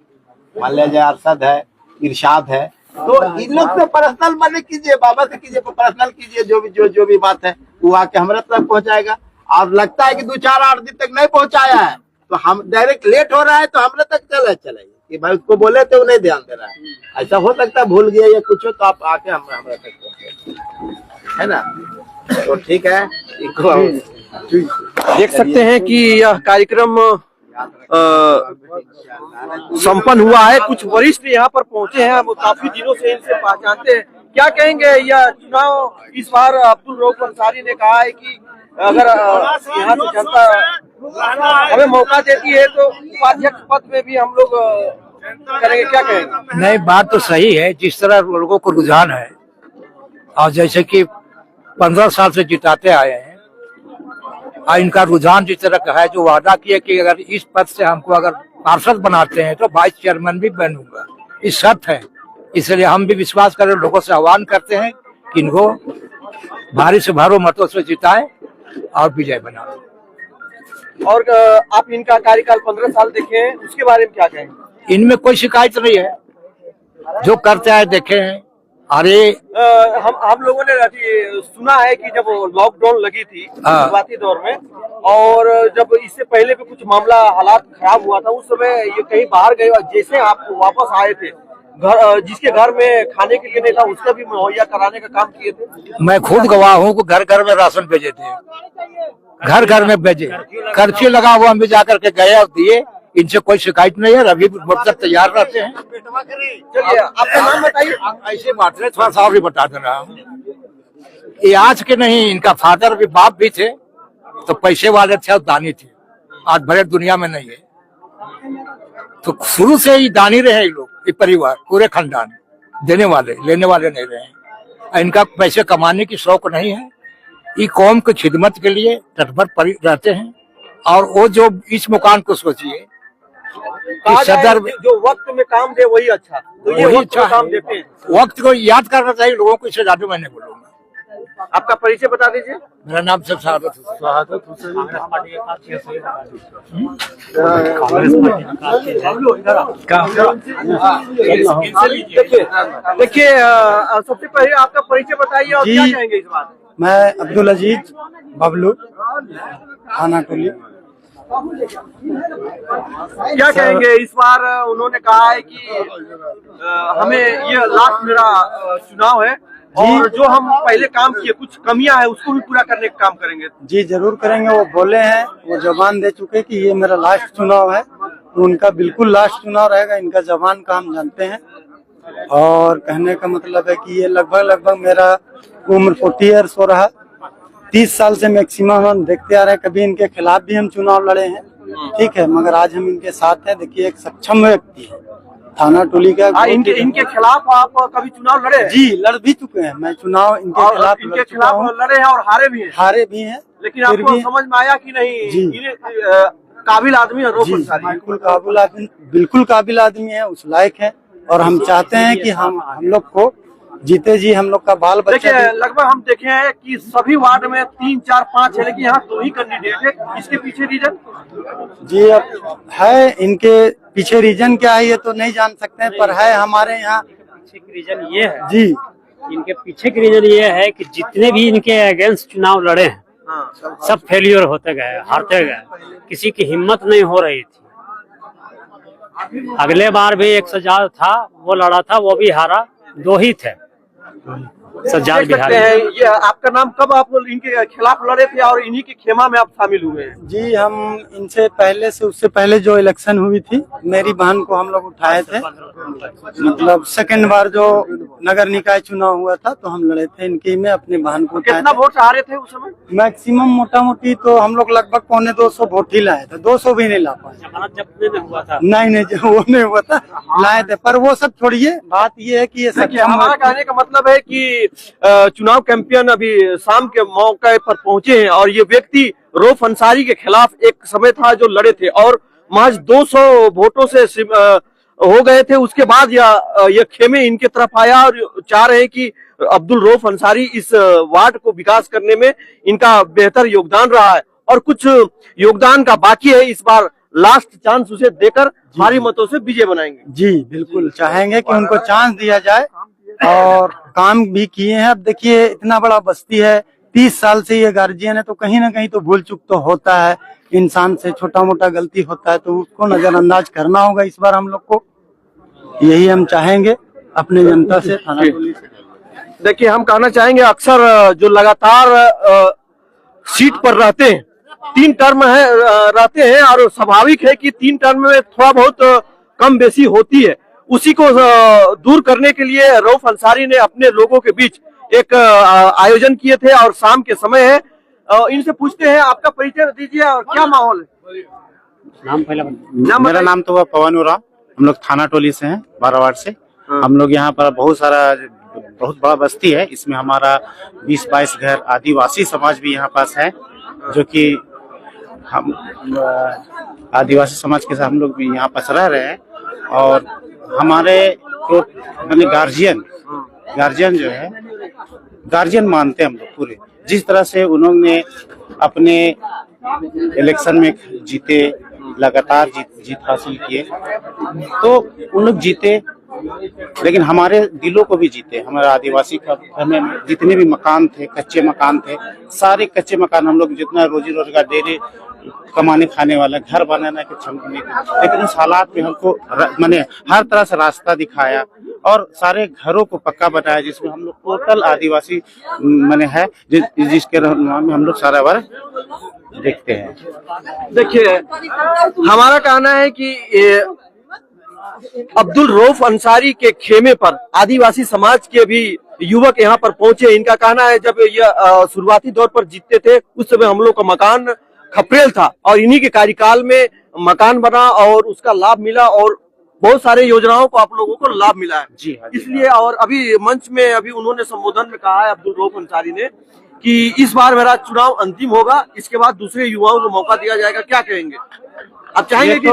मान लीजिए अरशद है, इरशाद है, तो इन लोग से पर्सनल मत कीजिए, बाबा से कीजिए, पर्सनल कीजिए। जो भी बात है वो आके हमारे तक पहुंचाएगा। और लगता है कि 2-4-8 दिन तक नहीं पहुंचाया है तो हम डायरेक्ट लेट हो रहा है तो हमारे तक चलाइए कि भाई उसको बोले थे वो नहीं ध्यान दे रहा है। ऐसा हो सकता है भूल गया या कुछ हो, तो आप आके हमारे तक पहुंचे, है ना। तो ठीक है, देख सकते हैं कि यह कार्यक्रम संपन्न हुआ है। कुछ वरिष्ठ यहाँ पर पहुंचे हैं, वो काफी दिनों से इनसे पहचानते हैं। क्या कहेंगे, यह चुनाव इस बार अब्दुल रऊफ अंसारी ने कहा है कि अगर यहाँ से जनता हमें मौका देती है तो उपाध्यक्ष पद में भी हम लोग करेंगे, क्या कहेंगे? नहीं, बात तो सही है। जिस तरह लोगों को रुझान है, और जैसे कि 15 साल से जिताते आए हैं, और इनका रुझान जिस तरह का है, जो वादा किया कि अगर इस पद से हमको अगर पार्षद बनाते हैं तो वाइस चेयरमैन भी बनूंगा, इस शर्त है। इसलिए हम भी विश्वास करें, लोगों से आह्वान करते हैं कि इनको भारी से भारी मतों से जिताएं और विजय बनाएं। और आप इनका कार्यकाल 15 साल देखे हैं, उसके बारे में क्या कहेंगे? इनमें कोई शिकायत नहीं है, जो करते हैं देखे हैं। अरे हम लोगों ने सुना है कि जब लॉकडाउन लगी थी शुरुआती दौर में, और जब इससे पहले भी कुछ मामला हालात खराब हुआ था, उस समय ये कहीं बाहर गए और जैसे आप वापस आए थे, जिसके घर में खाने के लिए नहीं था उसका भी मुहैया कराने का काम किए थे। मैं खुद गवाह हूँ को घर घर में राशन भेजे थे, घर घर में भेजे, कर्फ्यू लगा हुआ, हम भी जाकर के गए और दिए। इनसे कोई शिकायत नहीं है, अभी मतलब तैयार रहते हैं। चलिए, आपका नाम बताइए। ऐसे बात है, थोड़ा सा और भी बता दे रहा हूँ। ये आज के नहीं, इनका फादर भी, बाप भी थे तो पैसे वाले थे और दानी थे, आज भरे दुनिया में नहीं है। तो शुरू से ही दानी रहे लोग, ये परिवार, पूरे खानदान देने वाले, लेने वाले नहीं रहे। इनका पैसे कमाने की शौक नहीं है, ये कौम की खिदमत के लिए तत्पर रहते हैं। और वो जो इस मुकाम को सोचिए, सदर जो वक्त में काम दे वही अच्छा, तो ये वक्त में काम देते हैं। वक्त को याद करना चाहिए लोगों को, इससे ज्यादा मैं नहीं बोलूंगा। आपका परिचय बता दीजिए। मेरा नाम से शहादत देखिए, सबसे पहले आपका परिचय बताइए और क्या कहेंगे इस बात? मैं अब्दुल अजीज बबलू, थाना टोली। क्या कहेंगे, इस बार उन्होंने कहा है कि हमें ये लास्ट मेरा चुनाव है और जो हम पहले काम किए कुछ कमियां है उसको भी पूरा करने का काम करेंगे। जी जरूर करेंगे, वो बोले हैं, वो जबान दे चुके कि ये मेरा लास्ट चुनाव है, तो उनका बिल्कुल लास्ट चुनाव रहेगा। इनका जबान का हम जानते हैं, और कहने का मतलब है कि ये लगभग मेरा उम्र 40 ईयर्स हो रहा, 30 साल से मैक्सिमम हम देखते आ रहे हैं। कभी इनके खिलाफ भी हम चुनाव लड़े हैं, ठीक है, मगर आज हम इनके साथ हैं। देखिए, एक सक्षम व्यक्ति है, थाना टोली का। इनके खिलाफ आप कभी चुनाव लड़े? जी, लड़ भी चुके हैं। मैं चुनाव इनके खिलाफ लड़े हैं और हारे भी हैं। लेकिन आपको समझ में आया कि नहीं काबिल आदमी है रऊफ अंसारी? बिल्कुल काबिल आदमी है, उस लायक है। और हम चाहते हैं कि हम लोग को जीते जी, हम लोग का बाल बच्चा। देखिए, लगभग हम देखे हैं कि सभी वार्ड में 3, 4, 5 है, लेकिन यहाँ 2 ही कैंडिडेट है। इसके पीछे रीजन? जी, अब है इनके पीछे रीजन क्या है ये तो नहीं जान सकते हैं, पर है हमारे यहाँ पीछे की रीजन ये है जी, इनके पीछे की रीजन ये है कि जितने भी इनके अगेंस्ट चुनाव लड़े हैं सब फेलियर होते गए, हारते गए, किसी की हिम्मत नहीं हो रही थी। अगले बार भी एक सज्जाद था, वो लड़ा था, वो भी हारा, 2 ही थे सज्जाद देख सकते बिहारी। हैं ये आपका नाम कब आप इनके खिलाफ लड़े थे और इन्हीं के खेमा में आप शामिल हुए हैं? जी हम इनसे पहले से, उससे पहले जो इलेक्शन हुई थी, मेरी बहन को हम लोग उठाए थे। मतलब सेकंड बार जो नगर निकाय चुनाव हुआ था तो हम लड़े थे इनकी में, अपनी बहन को उठाए कितना थे। वोट हारे थे उस समय? मैक्सिमम मोटा मोटी तो हम लोग लगभग 250 वोट ही लाए थे, 200 भी नहीं ला पाए। हुआ था नहीं वो नहीं हुआ था, लाए थे। पर वो सब छोड़िए, बात ये है कि ये सक्षम हमारा कहने का मतलब है कि चुनाव कैंपेन अभी शाम के मौके पर पहुंचे हैं और ये व्यक्ति रऊफ अंसारी के खिलाफ एक समय था जो लड़े थे और महज 200 वोटों से हो गए थे। उसके बाद यह खेमे इनके तरफ आया और चाह रहे हैं कि अब्दुल रऊफ अंसारी इस वार्ड को विकास करने में इनका बेहतर योगदान रहा है और कुछ योगदान का बाकी है। इस बार लास्ट चांस उसे देकर भारी मतों से विजय बनाएंगे। जी बिल्कुल चाहेंगे कि उनको चांस दिया जाए और काम भी किए हैं। अब देखिए इतना बड़ा बस्ती है, 30 साल से ये गार्जियन है, तो कहीं ना कहीं तो भूल चूक तो होता है, इंसान से छोटा मोटा गलती होता है, तो उसको नजरअंदाज करना होगा। इस बार हम लोग को यही हम चाहेंगे अपने जनता से, थाना पुलिस से। देखिए हम कहना चाहेंगे अक्सर जो लगातार सीट पर रहते हैं, 3 टर्म रहते हैं और स्वाभाविक है कि 3 टर्म में थोड़ा बहुत कम बेसी होती है। उसी को दूर करने के लिए रऊफ अंसारी ने अपने लोगों के बीच एक आयोजन किए थे और शाम के समय है। इनसे पूछते हैं, आपका परिचय दीजिए और क्या माहौल है? नाम पहले मेरा नाम तो पवन उराव, हम लोग थाना टोली से हैं, 12 वार्ड से। हम लोग यहाँ पर बहुत बड़ा बस्ती है, इसमें हमारा 20-22 घर आदिवासी समाज भी यहाँ पास है, जो कि हम आदिवासी समाज के साथ हम लोग भी यहाँ पास रह रहे हैं। और हमारे जो मैंने गार्जियन जो है, गार्जियन मानते हैं हम लोग पूरे। जिस तरह से उन्होंने अपने इलेक्शन में जीते, लगातार जीत हासिल किए, तो उन लोग जीते, लेकिन हमारे दिलों को भी जीते। हमारे आदिवासी का हमें जितने भी मकान थे, कच्चे मकान थे, सारे कच्चे मकान हम लोग जितना रोजी रोजगार डेली कमाने खाने वाला घर बनाने के क्षमता नहीं थी, लेकिन उस हालात में हमको मैंने हर तरह से रास्ता दिखाया और सारे घरों को पक्का बनाया, जिसमें हम लोग टोटल आदिवासी मैंने है जिसके रहनुमा में हम लोग सारा वर्ग देखते हैं। देखिए हमारा कहना है कि अब्दुल रऊफ अंसारी के खेमे पर आदिवासी समाज के भी युवक यहाँ पर पहुंचे। इनका कहना है जब यह शुरुआती दौर पर जीतते थे उस समय हम लोग का मकान खपरेल था और इन्हीं के कार्यकाल में मकान बना और उसका लाभ मिला और बहुत सारे योजनाओं को आप लोगों को लाभ मिला है। जी हाँ, इसलिए और अभी मंच में अभी उन्होंने संबोधन में कहा है अब्दुल रऊफ अंसारी ने कि इस बार मेरा चुनाव अंतिम होगा, इसके बाद दूसरे युवाओं को मौका दिया जाएगा। क्या कहेंगे आप? चाहेंगे कि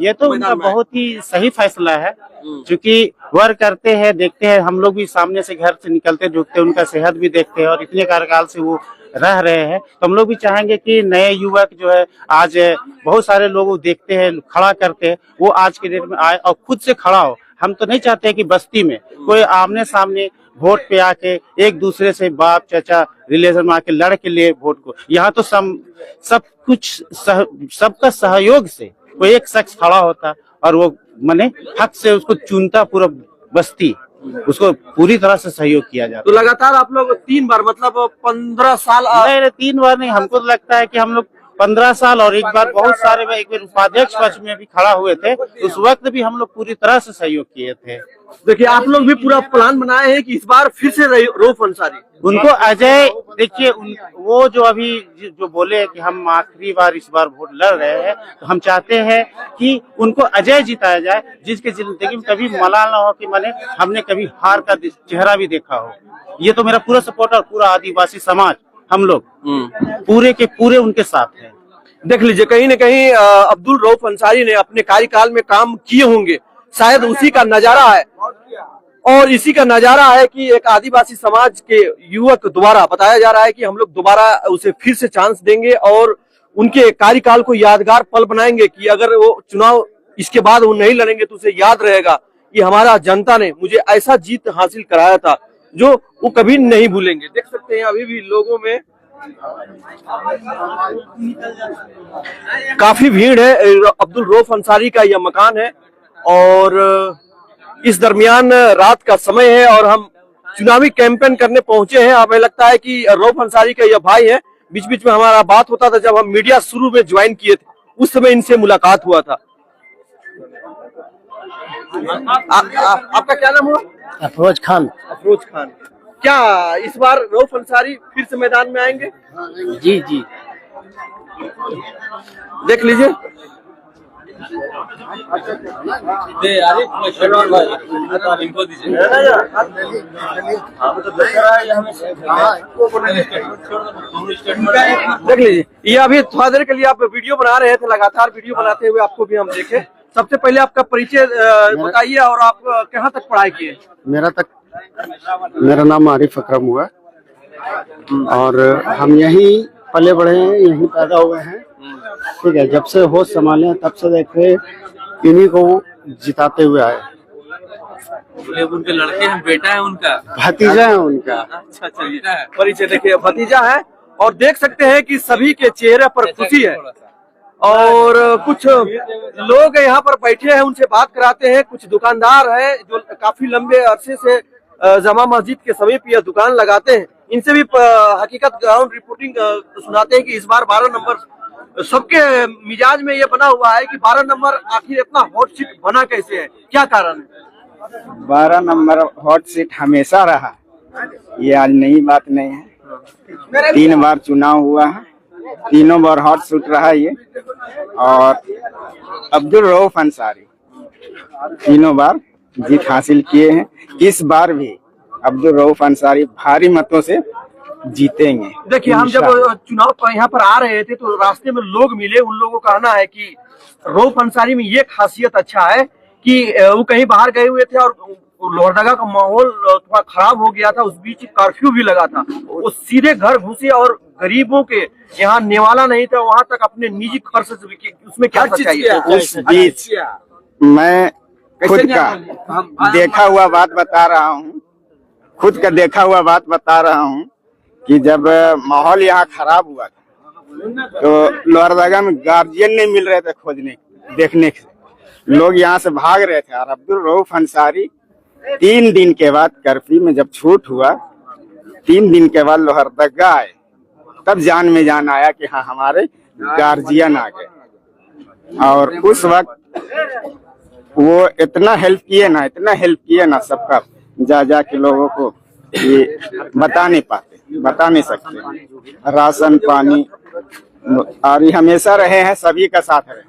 ये तो उनका बहुत ही सही फैसला है, क्योंकि वर्क करते हैं, देखते हैं। हम लोग भी सामने से घर से निकलते जुटते उनका सेहत भी देखते हैं और इतने कार्यकाल से वो रह रहे हैं, तो हम लोग भी चाहेंगे कि नए युवक जो है, आज बहुत सारे लोग देखते हैं, खड़ा करते हैं, वो आज के डेट में आए और खुद से खड़ा हो। हम तो नहीं चाहते कि बस्ती में कोई आमने सामने वोट पे आके एक दूसरे से बाप चाचा रिलेशन में आके लड़ के लिए वोट को। यहाँ तो सब कुछ सबका सहयोग से कोई एक शख्स खड़ा होता और वो माने हक से उसको चुनता, पूरा बस्ती उसको पूरी तरह से सहयोग किया जाता। तो लगातार आप लोग 3 बार मतलब 15 साल? नहीं 3 बार नहीं, हमको तो लगता है कि हम लोग 15 साल और एक बार बहुत सारे, एक बार उपाध्यक्ष पक्ष में भी खड़ा हुए थे, उस वक्त भी हम लोग पूरी तरह से सहयोग किए थे। देखिए आप लोग भी पूरा प्लान बनाए हैं कि इस बार फिर से रऊफ अंसारी उनको अजय, देखिए वो जो अभी जो बोले कि हम आखिरी बार इस बार वोट लड़ रहे हैं, तो हम चाहते हैं कि उनको अजय जिताया जाए, जिसके जिंदगी में कभी मलाल ना हो कि मैंने हमने कभी हार का चेहरा भी देखा हो। ये तो मेरा पूरा सपोर्ट और पूरा आदिवासी समाज हम लोग पूरे के पूरे उनके साथ हैं। देख लीजिए कहीं न कहीं अब्दुल रऊफ अंसारी ने अपने कार्यकाल में काम किए होंगे, शायद उसी का नजारा है और इसी का नजारा है कि एक आदिवासी समाज के युवक द्वारा बताया जा रहा है कि हम लोग दोबारा उसे फिर से चांस देंगे और उनके कार्यकाल को यादगार पल बनाएंगे कि अगर वो चुनाव इसके बाद वो नहीं लड़ेंगे तो उसे याद रहेगा कि हमारा जनता ने मुझे ऐसा जीत हासिल कराया था जो वो कभी नहीं भूलेंगे। देख सकते हैं अभी भी लोगों में काफी भीड़ है। अब्दुल रऊफ अंसारी का यह मकान है और इस दरमियान रात का समय है और हम चुनावी कैंपेन करने पहुंचे हैं। हमें लगता है कि रऊफ अंसारी का यह भाई है। बीच बीच में हमारा बात होता था जब हम मीडिया शुरू में ज्वाइन किए थे, उस समय इनसे मुलाकात हुआ था। आपका क्या नाम हुआ? अफरोज खान। अफरोज खान। क्या इस बार रऊफ अंसारी फिर से मैदान में आएंगे? जी जी। देख लीजिए। देख लीजिए, ये अभी थोड़ा देर के लिए आप वीडियो बना रहे थे, लगातार वीडियो बनाते हुए आपको भी हम देखे। सबसे पहले आपका परिचय बताइए और आप कहाँ तक पढ़ाई किए? मेरा नाम आरिफ अकरम हुआ और हम यहीं पले बढ़े हैं, यहीं पैदा हुए हैं। ठीक है, जब से होश संभाले तब से देखे इन्हीं को जिताते हुए आए। उनके लड़के हैं, बेटा है उनका, भतीजा है उनका। अच्छा चलिए, परिचय देखिए, भतीजा है और देख सकते हैं कि सभी के चेहरे पर खुशी है और कुछ लोग यहाँ पर बैठे हैं, उनसे बात कराते हैं। कुछ दुकानदार हैं जो काफी लंबे अरसे से जमा मस्जिद के समीप यह दुकान लगाते हैं। इनसे भी हकीकत ग्राउंड रिपोर्टिंग सुनाते हैं कि इस बार 12 नंबर सबके मिजाज में ये बना हुआ है कि 12 नंबर आखिर इतना हॉट सीट बना कैसे है, क्या कारण है? 12 नंबर हॉट सीट हमेशा रहा, ये आज नई बात नहीं है। 3 बार चुनाव हुआ है, तीनों बार हॉट सीट रहा ये। और अब्दुल रऊफ अंसारी तीनों बार जीत हासिल किए हैं। इस बार भी अब्दुल रऊफ अंसारी भारी मतों से जीतेंगे। देखिए, हम जब चुनाव यहाँ पर आ रहे थे तो रास्ते में लोग मिले, उन लोगों का कहना है कि रऊफ अंसारी में ये खासियत अच्छा है कि वो कहीं बाहर गए हुए थे और लोहरदगा का माहौल थोड़ा खराब हो गया था, उस बीच कर्फ्यू भी लगा था। वो सीधे घर घुसे और गरीबों के यहाँ निवाला नहीं था, वहां तक अपने निजी खर्च से, उसमें क्या सच्चाई है? उस बीच मैं खुद का देखा हुआ बात बता रहा हूँ, खुद का देखा हुआ बात बता रहा हूँ कि जब माहौल यहाँ खराब हुआ था तो लोहरदगा में गार्जियन नहीं मिल रहे थे खोजने देखने से, लोग यहाँ से भाग रहे थे। और अब्दुल रऊफ अंसारी 3 दिन के बाद कर्फ्यू में जब छूट हुआ, 3 दिन के बाद लोहरदगा आए, तब जान में जान आया कि हाँ हमारे गार्जियन आ गए। और उस वक्त वो इतना हेल्प किए ना सबका, जा के लोगों को ये बता नहीं सकते। राशन पानी और हमेशा रहे हैं, सभी का साथ रहे।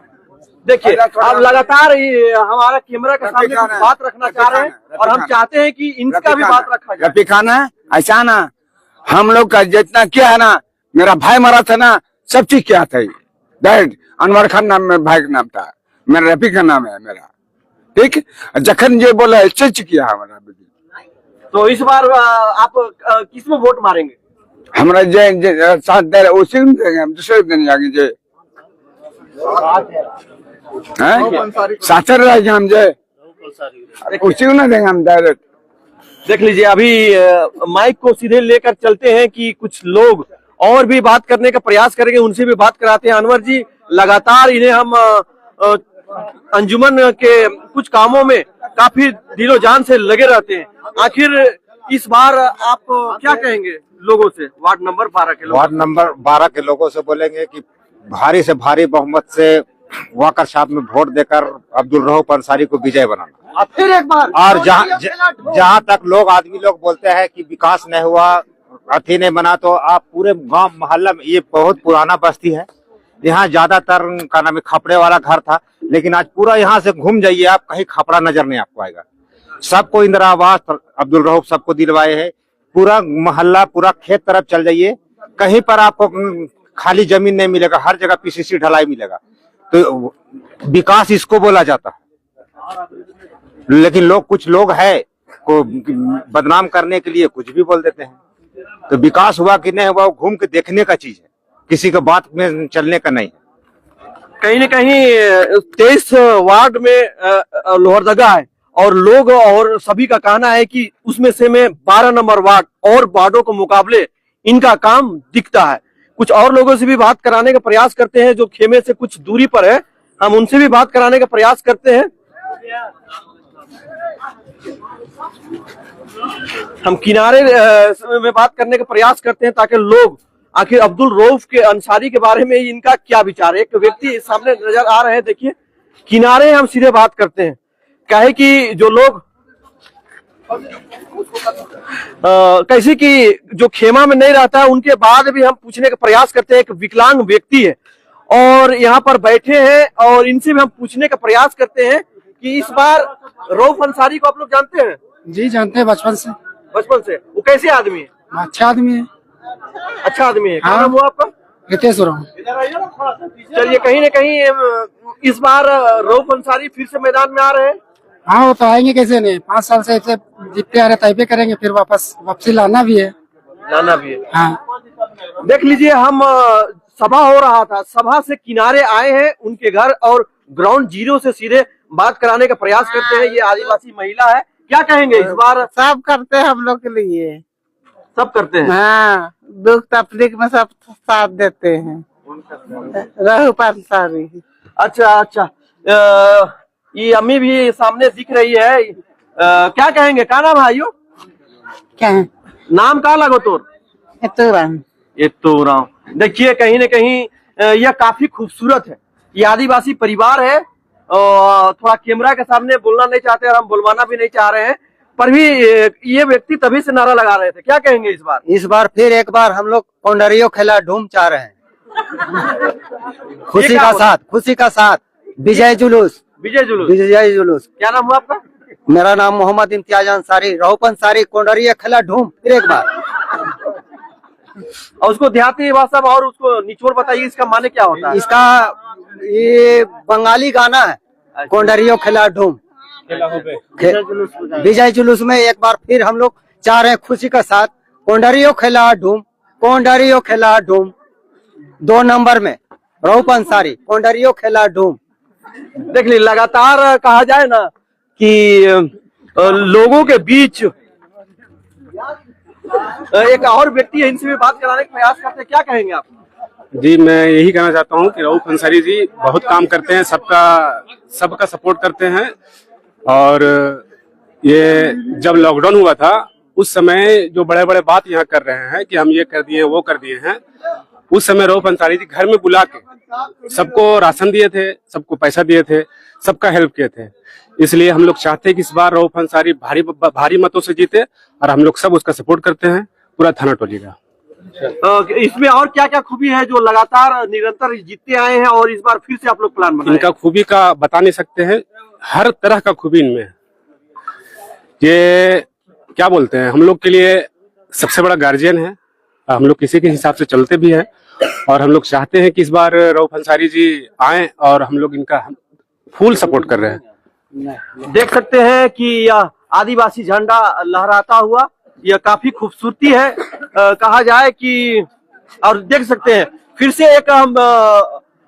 देखिए, आप लगातार हमारा कैमरा के सामने कुछ बात रखना चाह रहे हैं और हम चाहते हैं कि इनका भी बात रखा जाए। रफी खान है ऐसा ना, हम लोग का जितना किया है ना, मेरा भाई मरा था ना, सब चीज किया था। डैड अनवर खान नाम में भाई का नाम था, मेरा रफी का नाम है मेरा। ठीक, जखन ये बोला सच किया हमारा। तो इस बार आप किसमें वोट मारेंगे? हमारा जय साथ दे उसी में देंगे हम, दूसरे दिन जाएंगे जय साचर रहेंगे हम, जय उसी को ना देंगे हम डायरेक्ट। देख लीजिए, अभी माइक को सीधे लेकर चलते हैं कि कुछ लोग और भी बात करने का प्रयास करेंगे, उनसे भी बात कराते हैं। अनवर जी, लगातार इन्हें हम अंजुमन के कुछ कामों में काफी दिलो जान से लगे रहते हैं। आखिर इस बार आप क्या कहेंगे लोगों से, वार्ड नंबर 12 के लोगों? वार्ड नंबर 12 के लोगों से बोलेंगे कि भारी से भारी बहुमत से वाकर साहब में वोट देकर अब्दुल रऊफ अंसारी को विजय बनाना। फिर एक बार। और जहाँ तक लोग आदमी लोग बोलते हैं कि विकास नहीं हुआ, अथी नहीं बना, तो आप पूरे गांव मोहल्ला में, ये बहुत पुराना बस्ती है, यहाँ ज्यादातर का नाम खपड़े वाला घर था, लेकिन आज पूरा यहाँ से घूम जाइए आप, कहीं खपड़ा नजर नहीं आपको आएगा। सबको इंदिरा आवास अब्दुल रऊफ सबको दिलवाए हैं। पूरा मोहल्ला, पूरा खेत तरफ चल जाइए, कहीं पर आपको खाली जमीन नहीं मिलेगा, हर जगह पीसीसी ढलाई मिलेगा। तो विकास इसको बोला जाता है। लेकिन लोग, कुछ लोग है को बदनाम करने के लिए कुछ भी बोल देते हैं। तो विकास हुआ कि नहीं हुआ, घूम के देखने का चीज है, किसी का बात में चलने का नहीं। कहीं न कहीं 23 वार्ड में लोहरदगा है और लोग और सभी का कहना है कि उसमें से में 12 नंबर वार्ड और वार्डों के मुकाबले इनका काम दिखता है। कुछ और लोगों से भी बात कराने का प्रयास करते हैं जो खेमे से कुछ दूरी पर है, हम उनसे भी बात कराने का प्रयास करते हैं। हम किनारे में बात करने का प्रयास करते हैं ताकि लोग आखिर अब्दुल रऊफ के अंसारी के बारे में इनका क्या विचार है। एक व्यक्ति सामने नजर आ रहे हैं, देखिए किनारे हम सीधे बात करते हैं। काहे कि जो लोग कैसे कि जो खेमा में नहीं रहता है उनके बाद भी हम पूछने का प्रयास करते हैं। एक विकलांग व्यक्ति है और यहाँ पर बैठे हैं और इनसे भी हम पूछने का प्रयास करते हैं कि इस बार रऊफ अंसारी को आप लोग जानते हैं? जी जानते हैं, बचपन से। बचपन से? वो कैसे आदमी है? अच्छा आदमी है। अच्छा आदमी है। हाँ। क्या नाम हुआ आपका? रितेश उरांव। चलिए, कहीं न कहीं इस बार रऊफ अंसारी फिर से मैदान में आ रहे हैं। हाँ, वो तो आएंगे कैसे नहीं, 5 साल से ऐसे जीतते आ रहे, तैबे करेंगे, फिर वापसी लाना भी है। हाँ, देख लीजिए, हम सभा हो रहा था, सभा से किनारे आए हैं उनके घर और ग्राउंड जीरो से सीधे बात कराने का प्रयास करते हैं। ये आदिवासी महिला है, क्या कहेंगे इस बार? सब करते हैं हम लोग के लिए, सब करते हैं। हाँ, दुख तकलीफ में सब साथ देते हैं। रऊफ अंसारी। अच्छा, ये अम्मी भी सामने दिख रही है। क्या कहेंगे? क्या नाम है आइयो? क्या है? नाम का लगो तोर? ये तो राम। देखिए, कहीं न कहीं यह काफी खूबसूरत है। ये आदिवासी परिवार है और थोड़ा कैमरा के सामने बोलना नहीं चाहते और हम बुलवाना भी नहीं चाह रहे हैं, पर भी ये व्यक्ति तभी से नारा लगा रहे थे। क्या कहेंगे इस बार? इस बार फिर एक बार हम लोग कोंडरियो खेला ढूम चाह रहे हैं। खुशी का साथ विजय जुलूस। क्या नाम हुआ आपका? मेरा नाम मोहम्मद इम्तियाज अंसारी। रऊफ अंसारी कोंडरिया खेला ढूम फिर एक बार। और उसको देहाती भाषा में और उसको निचोड़ बताइए, इसका माने क्या होता है? इसका ये बंगाली गाना है, कोंडरियो खेला ढूम। विजय जुलूस में एक बार फिर हम लोग चाह रहे हैं खुशी का साथ, कोंडरियो खेला ढूम, कोंडरियो खेला ढूम। 2 नंबर में रऊफ अंसारी, कोंडरियो खेला ढूम। देख ली, लगातार कहा जाए ना कि लोगों के बीच एक और व्यक्ति है, इनसे भी बात कराने का प्रयास करते हैं। क्या कहेंगे आप? जी, मैं यही कहना चाहता हूँ कि रऊफ अंसारी जी बहुत काम करते हैं, सबका सपोर्ट करते हैं। और ये जब लॉकडाउन हुआ था उस समय जो बड़े बड़े बात यहाँ कर रहे हैं कि हम ये कर दिए वो कर दिए हैं, उस समय रऊफ अंसारी जी घर में बुला के सबको राशन दिए थे, सबको पैसा दिए थे, सबका हेल्प किए थे। इसलिए हम लोग चाहते हैं कि इस बार रऊफ अंसारी भारी मतों से जीते और हम लोग सब उसका सपोर्ट करते हैं, पूरा थाना टोली का। इसमें और क्या क्या खूबी है जो लगातार निरंतर जीतते आए हैं और इस बार फिर से आप लोग प्लान बनाए? इनका खूबी का बता नहीं सकते हैं, हर तरह का खूबी इनमें है। ये क्या बोलते हैं, हम लोग के लिए सबसे बड़ा गार्जियन है। हम लोग किसी के हिसाब से चलते भी हैं और हम लोग चाहते हैं कि इस बार रऊफ अंसारी जी आए और हम लोग इनका फुल सपोर्ट कर रहे हैं। देख सकते हैं कि यह आदिवासी झंडा लहराता हुआ, यह काफी खूबसूरती है। कहा जाए कि, और देख सकते हैं फिर से एक हम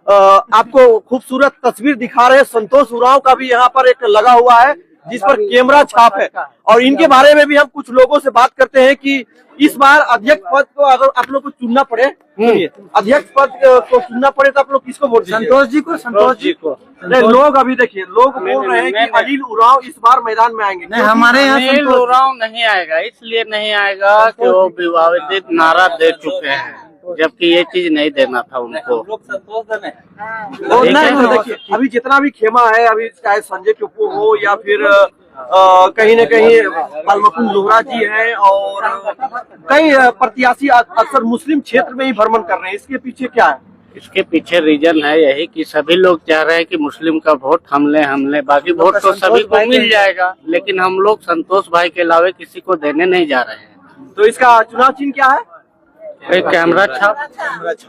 आपको खूबसूरत तस्वीर दिखा रहे हैं। संतोष उरांव का भी यहाँ पर एक लगा हुआ है जिस पर कैमरा छाप है और इनके बारे में भी हम कुछ लोगों से बात करते हैं कि इस बार अध्यक्ष पद को अगर आप लोग को चुनना पड़े, अध्यक्ष पद को चुनना पड़े तो आप लोग किसको वोट दीजिए? संतोष जी को। नहीं, लोग अभी देखिए, लोग बोल रहे हैं कि अनिल उरांव इस बार मैदान में आएंगे। नहीं, हमारे यहाँ अनिल उरांव नहीं आएगा। इसलिए नहीं आएगा कि वो विवादित नारा दे चुके हैं, जबकि ये चीज नहीं देना था उनको। देखिए, अभी जितना भी खेमा है, अभी चाहे संजय टोपो हो या फिर कहीं न कहीं बालमुकुंद लोहरा जी हैं और कई प्रत्याशी अक्सर मुस्लिम क्षेत्र में ही भ्रमण कर रहे हैं। इसके पीछे क्या है? इसके पीछे रीजन है यही कि सभी लोग चाह रहे हैं कि मुस्लिम का वोट हम ले, बाकी वोट तो सभी को मिल जाएगा, लेकिन हम लोग संतोष भाई के अलावा किसी को देने नहीं जा रहे हैं। तो इसका चुनाव चिन्ह क्या है? कैमरा छाप।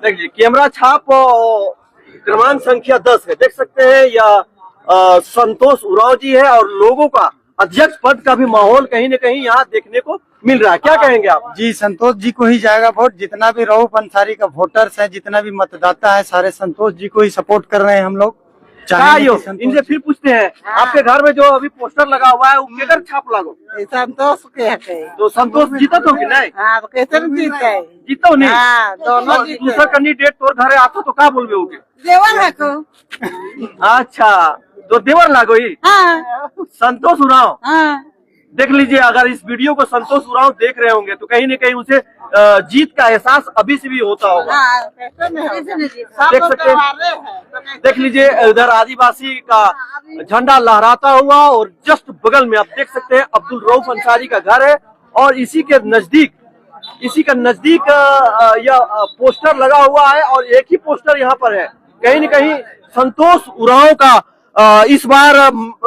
देखिए, कैमरा छाप क्रमांक संख्या 10 है। देख सकते हैं या संतोष उरांव जी है और लोगों का अध्यक्ष पद का भी माहौल कहीं न कहीं यहाँ देखने को मिल रहा है। क्या कहेंगे आप? जी, संतोष जी को ही जाएगा वोट। जितना भी रऊफ अंसारी का वोटर्स है, जितना भी मतदाता है, सारे संतोष जी को ही सपोर्ट कर रहे हैं हम लोग। चाहेंगे कि संतोष इनसे फिर पूछते हैं, आपके घर में जो अभी पोस्टर लगा हुआ है वो केकर छाप लागो? संतोष के है। तो संतोष जीता तो कि नहीं? हाँ, कैसे जीता है? जीतो नहीं? हाँ, दोनों जीते। दूसरा कैंडिडेट तोर घरे आता तो क्या बोलबे होगे? देवर है को। अच्छा, तो देवर लागो ही? हाँ। संतोष उरांव। हाँ। देख लीजिए, अगर इस वीडियो को संतोष उरांव देख रहे होंगे तो कहीं न कहीं उसे जीत का एहसास अभी से भी होता होगा। हाँ, देख सकते हैं, देख लीजिए उधर आदिवासी का झंडा लहराता हुआ और जस्ट बगल में आप देख सकते हैं अब्दुल रऊफ अंसारी का घर है और इसी का नजदीक यह पोस्टर लगा हुआ है और एक ही पोस्टर यहाँ पर है। कहीं न कहीं संतोष उरांव का इस बार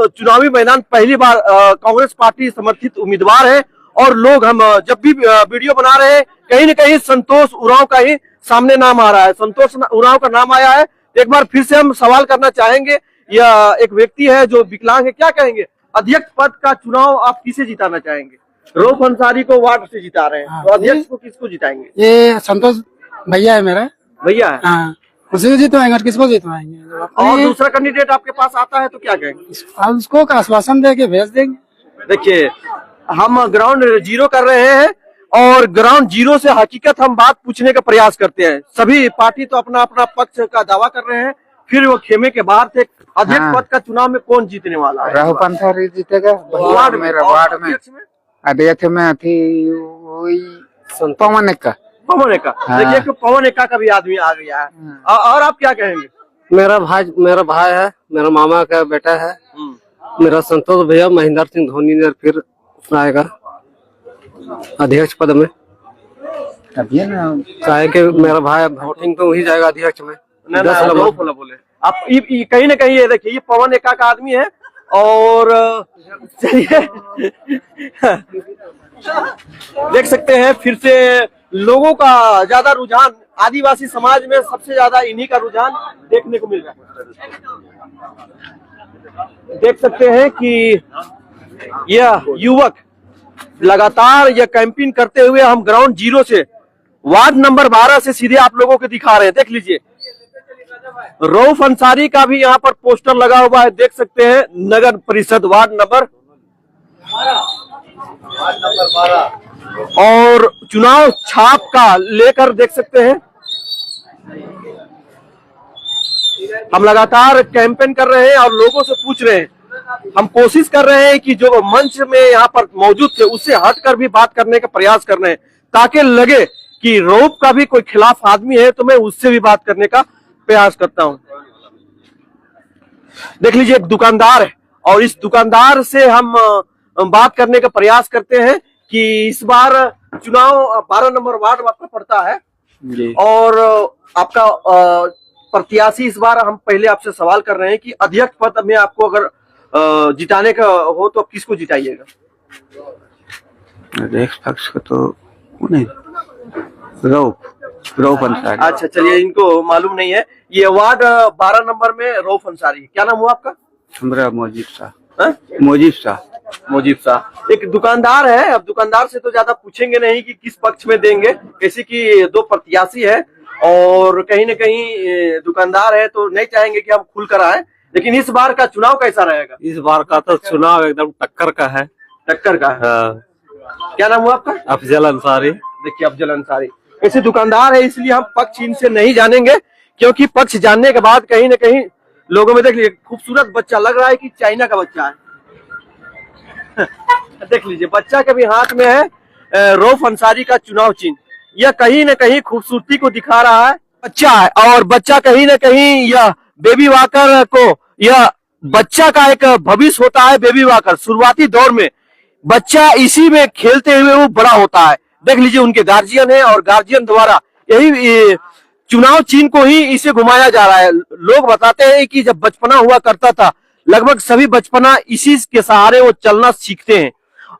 चुनावी मैदान पहली बार कांग्रेस पार्टी समर्थित उम्मीदवार है और लोग हम जब भी वीडियो बना रहे हैं कहीं न कहीं संतोष उरांव का ही सामने नाम आ रहा है। संतोष उरांव का नाम आया है। एक बार फिर से हम सवाल करना चाहेंगे, यह एक व्यक्ति है जो विकलांग है, क्या कहेंगे अध्यक्ष पद का चुनाव आप किसे जिताना चाहेंगे? रऊफ अंसारी को वार्ड से जिता रहे हैं, तो अध्यक्ष को किसको जिताएंगे? ये संतोष भैया है मेरा। भैया है? हाँ, उसी को जितवाएंगे और किसको जितवाएंगे? और दूसरा कैंडिडेट आपके पास आता है तो क्या कहेंगे? उसको आश्वासन दे के भेज देंगे। देखिए, हम ग्राउंड जीरो कर रहे हैं और ग्राउंड जीरो से हकीकत हम बात पूछने का प्रयास करते हैं। सभी पार्टी तो अपना अपना पक्ष का दावा कर रहे हैं, फिर वो खेमे के बाहर थे। अध्यक्ष पद का चुनाव में कौन जीतने वाला है? राहुल अंसारी जीतेगा वार्ड में। अध्यक्ष में थी पवन एक्का। देखिए कि पवन एक्का का भी आदमी आ गया है। और आप क्या कहेंगे? मेरा भाई है, मेरा मामा का बेटा है, मेरा संतोष भैया। महेंद्र सिंह धोनी ने फिर आएगा अध्यक्ष पद में। चाहे कि मेरा भाई वोटिंग तो वही जाएगा अध्यक्ष में। बोले आप कहीं न कहीं ये देखिए, ये पवन एक्का का आदमी है और चलिए देख सकते हैं फिर से लोगों का ज्यादा रुझान, आदिवासी समाज में सबसे ज्यादा इन्हीं का रुझान देखने को मिल रहा है। देख सकते हैं कि यह युवक लगातार यह कैंपिंग करते हुए हम ग्राउंड जीरो से वार्ड नंबर 12 से सीधे आप लोगों को दिखा रहे हैं। देख लीजिए, रऊफ अंसारी का भी यहाँ पर पोस्टर लगा हुआ है, देख सकते हैं, नगर परिषद वार्ड नंबर 12 और चुनाव छाप का लेकर देख सकते हैं हम लगातार कैंपेन कर रहे हैं और लोगों से पूछ रहे हैं। हम कोशिश कर रहे हैं कि जो मंच में यहाँ पर मौजूद थे उससे हटकर भी बात करने का प्रयास कर रहे हैं, ताकि लगे कि रऊफ का भी कोई खिलाफ आदमी है तो मैं उससे भी बात करने का प्रयास करता हूं। देख लीजिए, एक दुकानदार है और इस दुकानदार से हम बात करने का प्रयास करते हैं कि इस बार चुनाव 12 नंबर वार्ड आपका पड़ता है और आपका प्रत्याशी इस बार हम पहले आपसे सवाल कर रहे हैं कि अध्यक्ष पद में आपको अगर जिताने का हो तो आप किसको जिताइएगा? अध्यक्ष पक्ष को तो नहीं, रऊफ अंसारी। अच्छा, चलिए, इनको मालूम नहीं है। ये वार्ड 12 नंबर में रऊफ अंसारी। क्या नाम हुआ आपका? हमरा मोजीब शाह। एक दुकानदार है, अब दुकानदार से तो ज्यादा पूछेंगे नहीं कि किस पक्ष में देंगे, कैसे कि 2 प्रत्याशी है और कहीं न कहीं दुकानदार है तो नहीं चाहेंगे कि हम खुल कर आए। लेकिन इस बार का चुनाव कैसा रहेगा? इस बार का तो चुनाव एकदम टक्कर का है। हाँ। क्या नाम हुआ आपका? अफजल अंसारी। देखिए, अफजल अंसारी ऐसे दुकानदार है, इसलिए हम पक्ष इनसे नहीं जानेंगे, क्योंकि पक्ष जानने के बाद कहीं न कहीं लोगों में देख लीजिए खूबसूरत बच्चा लग रहा है कि चाइना का बच्चा है। देख लीजिए, बच्चा के भी हाथ में है रऊफ अंसारी का चुनाव चिन्ह। यह कहीं न कहीं खूबसूरती को दिखा रहा है। बच्चा है और बच्चा कहीं न कहीं यह बेबी वॉकर को, यह बच्चा का एक भविष्य होता है। बेबी वॉकर शुरुआती दौर में बच्चा इसी में खेलते हुए वो बड़ा होता है। देख लीजिए, उनके गार्जियन है और गार्जियन द्वारा यही चुनाव चिन्ह को ही इसे घुमाया जा रहा है। लोग बताते हैं कि जब बचपना हुआ करता था, लगभग सभी बचपना इसी के सहारे वो चलना सीखते हैं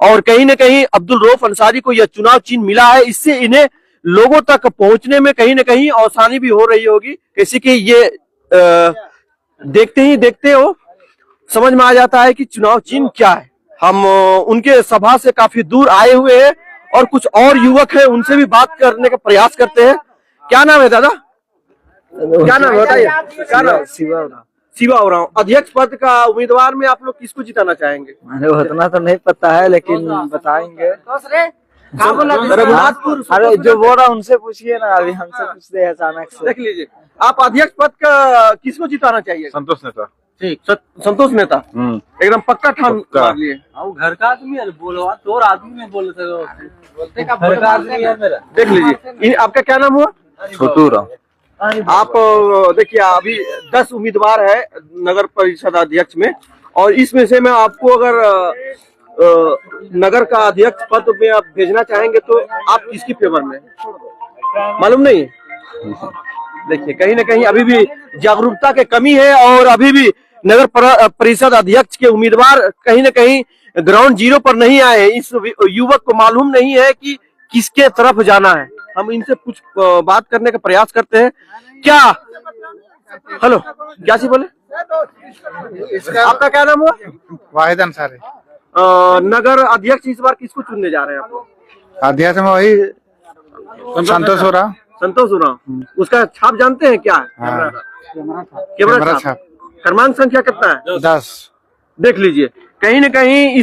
और कहीं न कहीं अब्दुल रऊफ अंसारी को यह चुनाव चिन्ह मिला है। इससे इन्हें लोगों तक पहुंचने में कहीं न कहीं आसानी भी हो रही होगी। कैसे कि ये देखते ही देखते हो समझ में आ जाता है कि चुनाव चिन्ह क्या है। हम उनके सभा से काफी दूर आए हुए हैं और कुछ और युवक हैं, उनसे भी बात करने का प्रयास करते हैं। क्या नाम है दादा? क्या नाम है बताइए? क्या नाम? शिवा उरांव, अध्यक्ष पद का उम्मीदवार में आप लोग किसको जिताना चाहेंगे? अरे उतना तो नहीं पता है लेकिन बताएंगे। रघुनाथपुर, अरे जो बोल रहा उनसे पूछिए ना, अभी हमसे पूछते हैं अचानक से। देख लीजिए, आप अध्यक्ष पद का किसको जिताना चाहिए? संतोष नेता। ठीक, संतोष नेता एकदम पक्का ठान मार लिए। घर का आदमी है, बोलो तो आदमी में बोलते का घर का आदमी है मेरा। देख लीजिए, आपका क्या नाम हुआ? छोटू राम। आप देखिए, अभी 10 उम्मीदवार है नगर परिषद अध्यक्ष में, और इसमें से मैं आपको अगर नगर का अध्यक्ष पद में आप भेजना चाहेंगे तो आप किसकी फेवर में? मालूम नहीं। देखिए, कहीं ना कहीं अभी भी जागरूकता की कमी है, और अभी भी नगर परिषद अध्यक्ष के उम्मीदवार कहीं ना कहीं ग्राउंड जीरो पर नहीं आए हैं। इस युवक को मालूम नहीं है कि किसके तरफ जाना है। हम इनसे कुछ बात करने का प्रयास करते हैं। क्या, हेलो, क्या सी बोले? आपका क्या नाम हुआ? वाहिद अंसारी। नगर अध्यक्ष इस बार किसको चुनने जा रहे हैं आप लोग? अध्यक्ष में वही संतोष उरांव। संतोष उरांव, उसका छाप जानते हैं क्या है? कैमरा छाप। क्रमांक संख्या कितना है? 10। देख लीजिए, कहीं न कहीं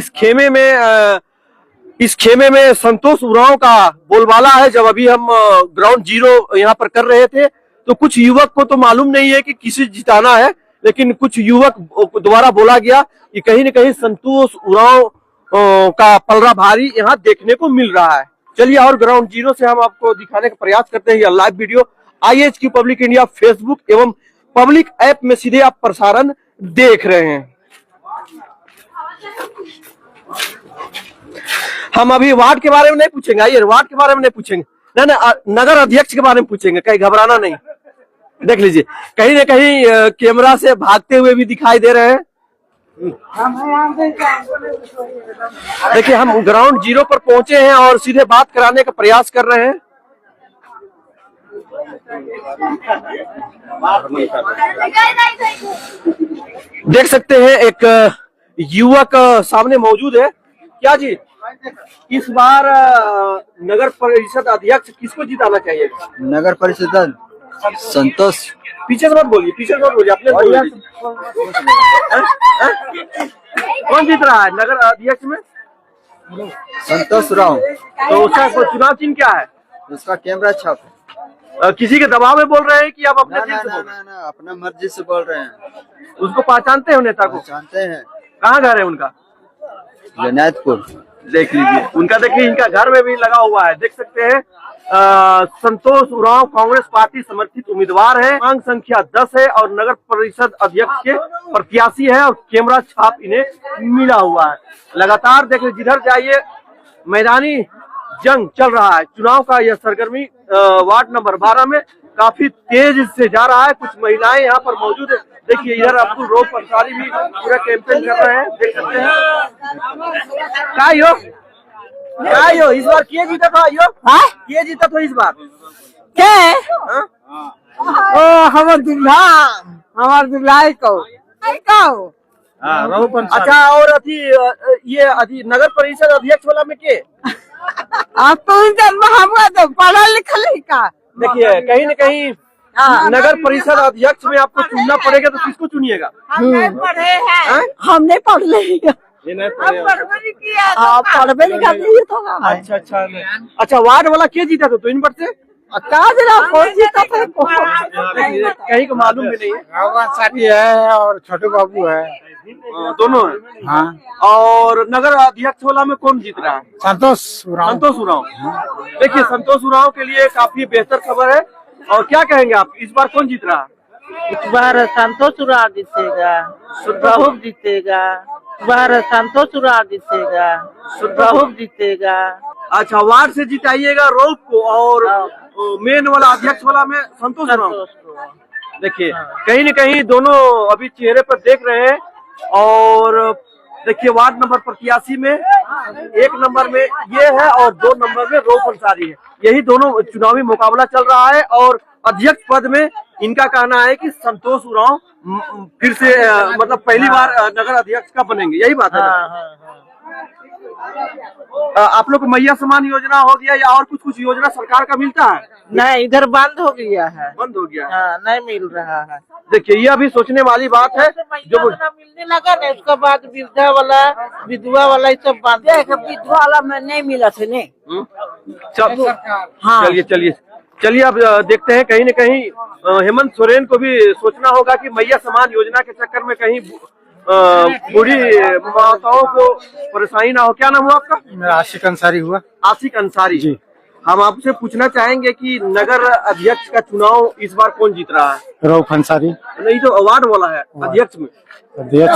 इस खेमे में संतोष उरांव का बोलबाला है। जब अभी हम ग्राउंड जीरो यहाँ पर कर रहे थे तो कुछ युवक को तो मालूम नहीं है कि किसे जिताना है, लेकिन कुछ युवक द्वारा बोला गया कि कहीं न कहीं संतोष उरांव का पलड़ा भारी यहाँ देखने को मिल रहा है। चलिए, और ग्राउंड जीरो से हम आपको दिखाने का प्रयास करते हैं। यह live video IHQ public India Facebook एवं पब्लिक ऐप में सीधे आप प्रसारण देख रहे हैं। हम अभी वार्ड के बारे में नहीं पूछेंगे, आइए वार्ड के बारे में नहीं पूछेंगे, नहीं, नगर अध्यक्ष के बारे में पूछेंगे, कहीं घबराना नहीं। देख लीजिए, कहीं ना कहीं कैमरा से भागते हुए भी दिखाई दे रहे हैं। देखिए, हम ग्राउंड जीरो पर पहुंचे हैं और सीधे बात कराने का प्रयास कर रहे हैं। देख सकते हैं, एक युवक सामने मौजूद है। क्या जी, इस बार नगर परिषद अध्यक्ष किसको जिताना चाहिए? नगर परिषद संतोष। पीछे से मत बोलिए, अपने बोलिए। कौन जीत रहा है नगर अध्यक्ष में? संतोष उरांव। तो उसका चुनाव चिन्ह क्या है? उसका कैमरा छाप। किसी के दबाव में बोल रहे हैं कि आप अपने दिल से बोल रहे हैं? ना, अपना मर्जी से बोल रहे हैं। उसको पहचानते हैं नेता को? जानते हैं। कहाँ घर है उनका? जनायतपुर। देख लीजिए, उनका देखिए, इनका घर में भी लगा हुआ है। देख सकते हैं, संतोष उरांव कांग्रेस पार्टी समर्थित उम्मीदवार है। मांग संख्या 10 है और नगर परिषद अध्यक्ष के प्रत्याशी है, और कैमरा छाप इन्हें मिला हुआ है। लगातार देखिए, जिधर जाइए मैदानी जंग चल रहा है। चुनाव का यह सरगर्मी वार्ड नंबर 12 में काफी तेज से जा रहा है। कुछ महिलाएं यहाँ पर मौजूद है। देखिए, इधर अब्दुल रऊफ अंसारी भी पूरा कैंपेन कर रहे हैं, देख सकते हैं। क्या यो इस बार किए जीता था? किए जीता तो इस बार क्या? ओ हमार दुल्हा को अच्छा, और ये नगर परिषद अध्यक्ष वाला में के? आप तो पढ़ा लिखा नहीं का। देखिए, कहीं न कहीं नगर परिषद अध्यक्ष में आपको चुनना पड़ेगा, तो किसको चुनिएगा? हम नहीं पढ़े हैं। हम नहीं पढ़ लेंगे। पढ़वे नहीं करते तो। अच्छा, वार्ड वाला क्या जीता था तो इन पर से? कौन जीता था? कहीं को मालूम भी नहीं है। अंसारी है और छोटू बाबू है, दोनों है। हाँ। और नगर अध्यक्ष वाला में कौन जीत रहा है? संतोष उरांव। देखिए, संतोष उरांव के लिए काफी बेहतर खबर है। और क्या कहेंगे आप, इस बार कौन जीत रहा है? इस बार संतोष उरांव जीतेगा, राहुल जीतेगा। इस बार संतोष उरांव जीतेगा, राहुल जीतेगा। अच्छा, वार्ड से जिताइएगा रऊफ को, और मेन वाला अध्यक्ष वाला में संतोष उरांव। देखिए, कहीं न कहीं दोनों अभी चेहरे पर देख रहे हैं। और देखिए, वार्ड नंबर 85 में 1 नंबर में ये है और 2 नंबर में रऊफ अंसारी है। यही दोनों चुनावी मुकाबला चल रहा है, और अध्यक्ष पद में इनका कहना है कि संतोष उरांव फिर से मतलब पहली बार नगर अध्यक्ष का बनेंगे। यही बात है। आप लोग को मैया समान योजना हो गया या और कुछ योजना सरकार का मिलता है? नहीं, इधर बंद हो गया है। बंद हो गया है। हाँ, नहीं मिल रहा है। देखिए यह भी सोचने वाली बात है जो मिलने लगा ना, उसके बाद वृद्धा वाला, विधवा वाला, सब बंद। विधवा वाला में नहीं मिला थे नहीं। हाँ चलिए अब देखते हैं कहीं न कहीं हेमंत सोरेन को भी सोचना होगा कि मैया समान योजना के चक्कर में कहीं बूढ़ी माताओं को परेशानी ना हो। क्या नाम हुआ आपका? मेरा आशिक अंसारी हुआ। आशिक अंसारी जी। हम आपसे पूछना चाहेंगे कि नगर अध्यक्ष का चुनाव इस बार कौन जीत रहा है? रऊफ अंसारी। नहीं, जो अवार्ड वाला है अध्यक्ष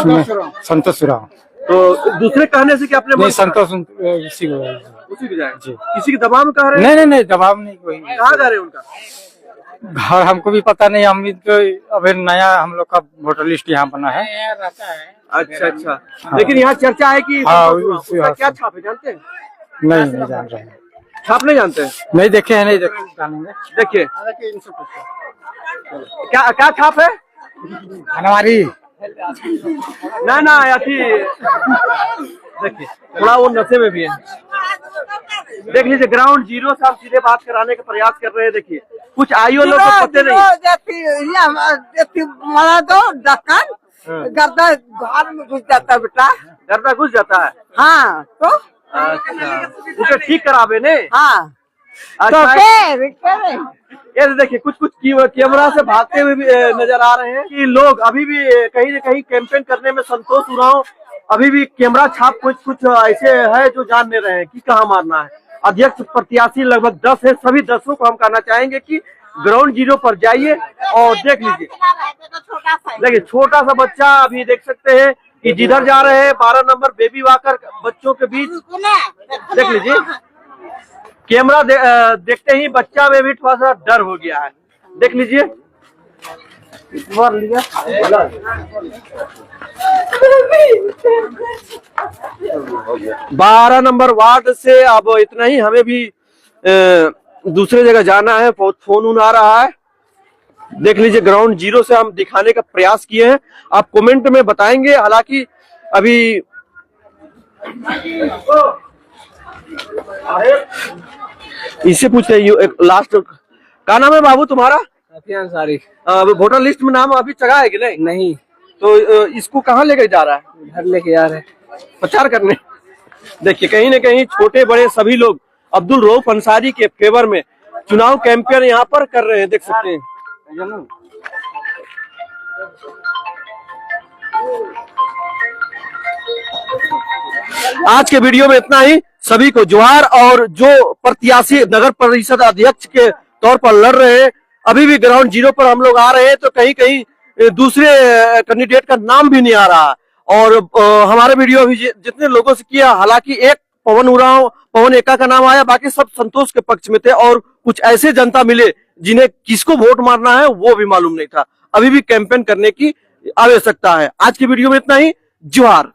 में संतोष सुराव। तो दूसरे कहने से कि अपने नहीं, संतोष उसी को जाए जी। किसी के दबाव में कह रहे हैं? नहीं दबाव नहीं कोई। कहाँ जा रहे हैं उनका घर? हमको भी पता नहीं, हम अभी नया हम लोग का वोटर लिस्ट यहाँ बना है। अच्छा। हाँ। लेकिन यहाँ चर्चा है कि क्या छाप है जानते हैं? नहीं जान रहे हैं। छाप नहीं जानते हैं? नहीं देखे हैं, नहीं जानेंगे। देखिए क्या छाप है हमारी ना अथी। देखिए थोड़ा वो नशे में भी है। देख लीजिए ग्राउंड जीरो से आप सीधे बात कराने का प्रयास कर रहे हैं। देखिए कुछ आईओ लोग को पते नहीं। गर्दा घर में घुस जाता बेटा। गर्दा घुस जाता है? हाँ तो अच्छा, उसे ठीक करावे ने? हाँ। अच्छा ये देखिए कुछ कैमरा से भागते हुए भी नजर आ रहे हैं कि लोग अभी भी कहीं न कहीं कैंपेन करने में संतोष उरांव अभी भी कैमरा छाप कुछ ऐसे है जो जान नहीं रहे हैं कि कहाँ मारना है। अध्यक्ष प्रत्याशी लगभग 10 है। सभी 10 को हम कहना चाहेंगे कि ग्राउंड जीरो पर जाइए और देख लीजिए। देखिए छोटा सा बच्चा अभी देख सकते हैं कि जिधर जा रहे हैं 12 नंबर बेबी वॉकर बच्चों के बीच। देख लीजिए कैमरा देखते ही बच्चा में भी थोड़ा सा डर हो गया है। देख लीजिए 12 नंबर वार्ड से अब इतना ही। हमें भी दूसरे जगह जाना है, फोन आ रहा है। देख लीजिए ग्राउंड जीरो से हम दिखाने का प्रयास किए हैं। आप कमेंट में बताएंगे। हालांकि अभी इससे पूछते हैं लास्ट का नाम है बाबू तुम्हारा? अंसारी। वोटर लिस्ट में नाम अभी चढ़ा है कि नहीं? नहीं। तो इसको कहाँ लेकर जा रहा है? घर लेके जा रहे हैं प्रचार करने। देखिए कहीं न कहीं छोटे बड़े सभी लोग अब्दुल रऊफ अंसारी के फेवर में चुनाव कैंपेन यहाँ पर कर रहे हैं। देख सकते हैं। आज के वीडियो में इतना ही। सभी को जोहार। और जो प्रत्याशी नगर परिषद अध्यक्ष के तौर पर लड़ रहे हैं अभी भी ग्राउंड जीरो पर हम लोग आ रहे हैं तो कहीं कहीं दूसरे कैंडिडेट का नाम भी नहीं आ रहा। और हमारे वीडियो भी जितने लोगों से किया, हालांकि एक पवन उरांव पवन एका का नाम आया, बाकी सब संतोष के पक्ष में थे। और कुछ ऐसे जनता मिले जिन्हें किसको वोट मारना है वो भी मालूम नहीं था। अभी भी कैंपेन करने की आवश्यकता है। आज की वीडियो में इतना ही। जोहार।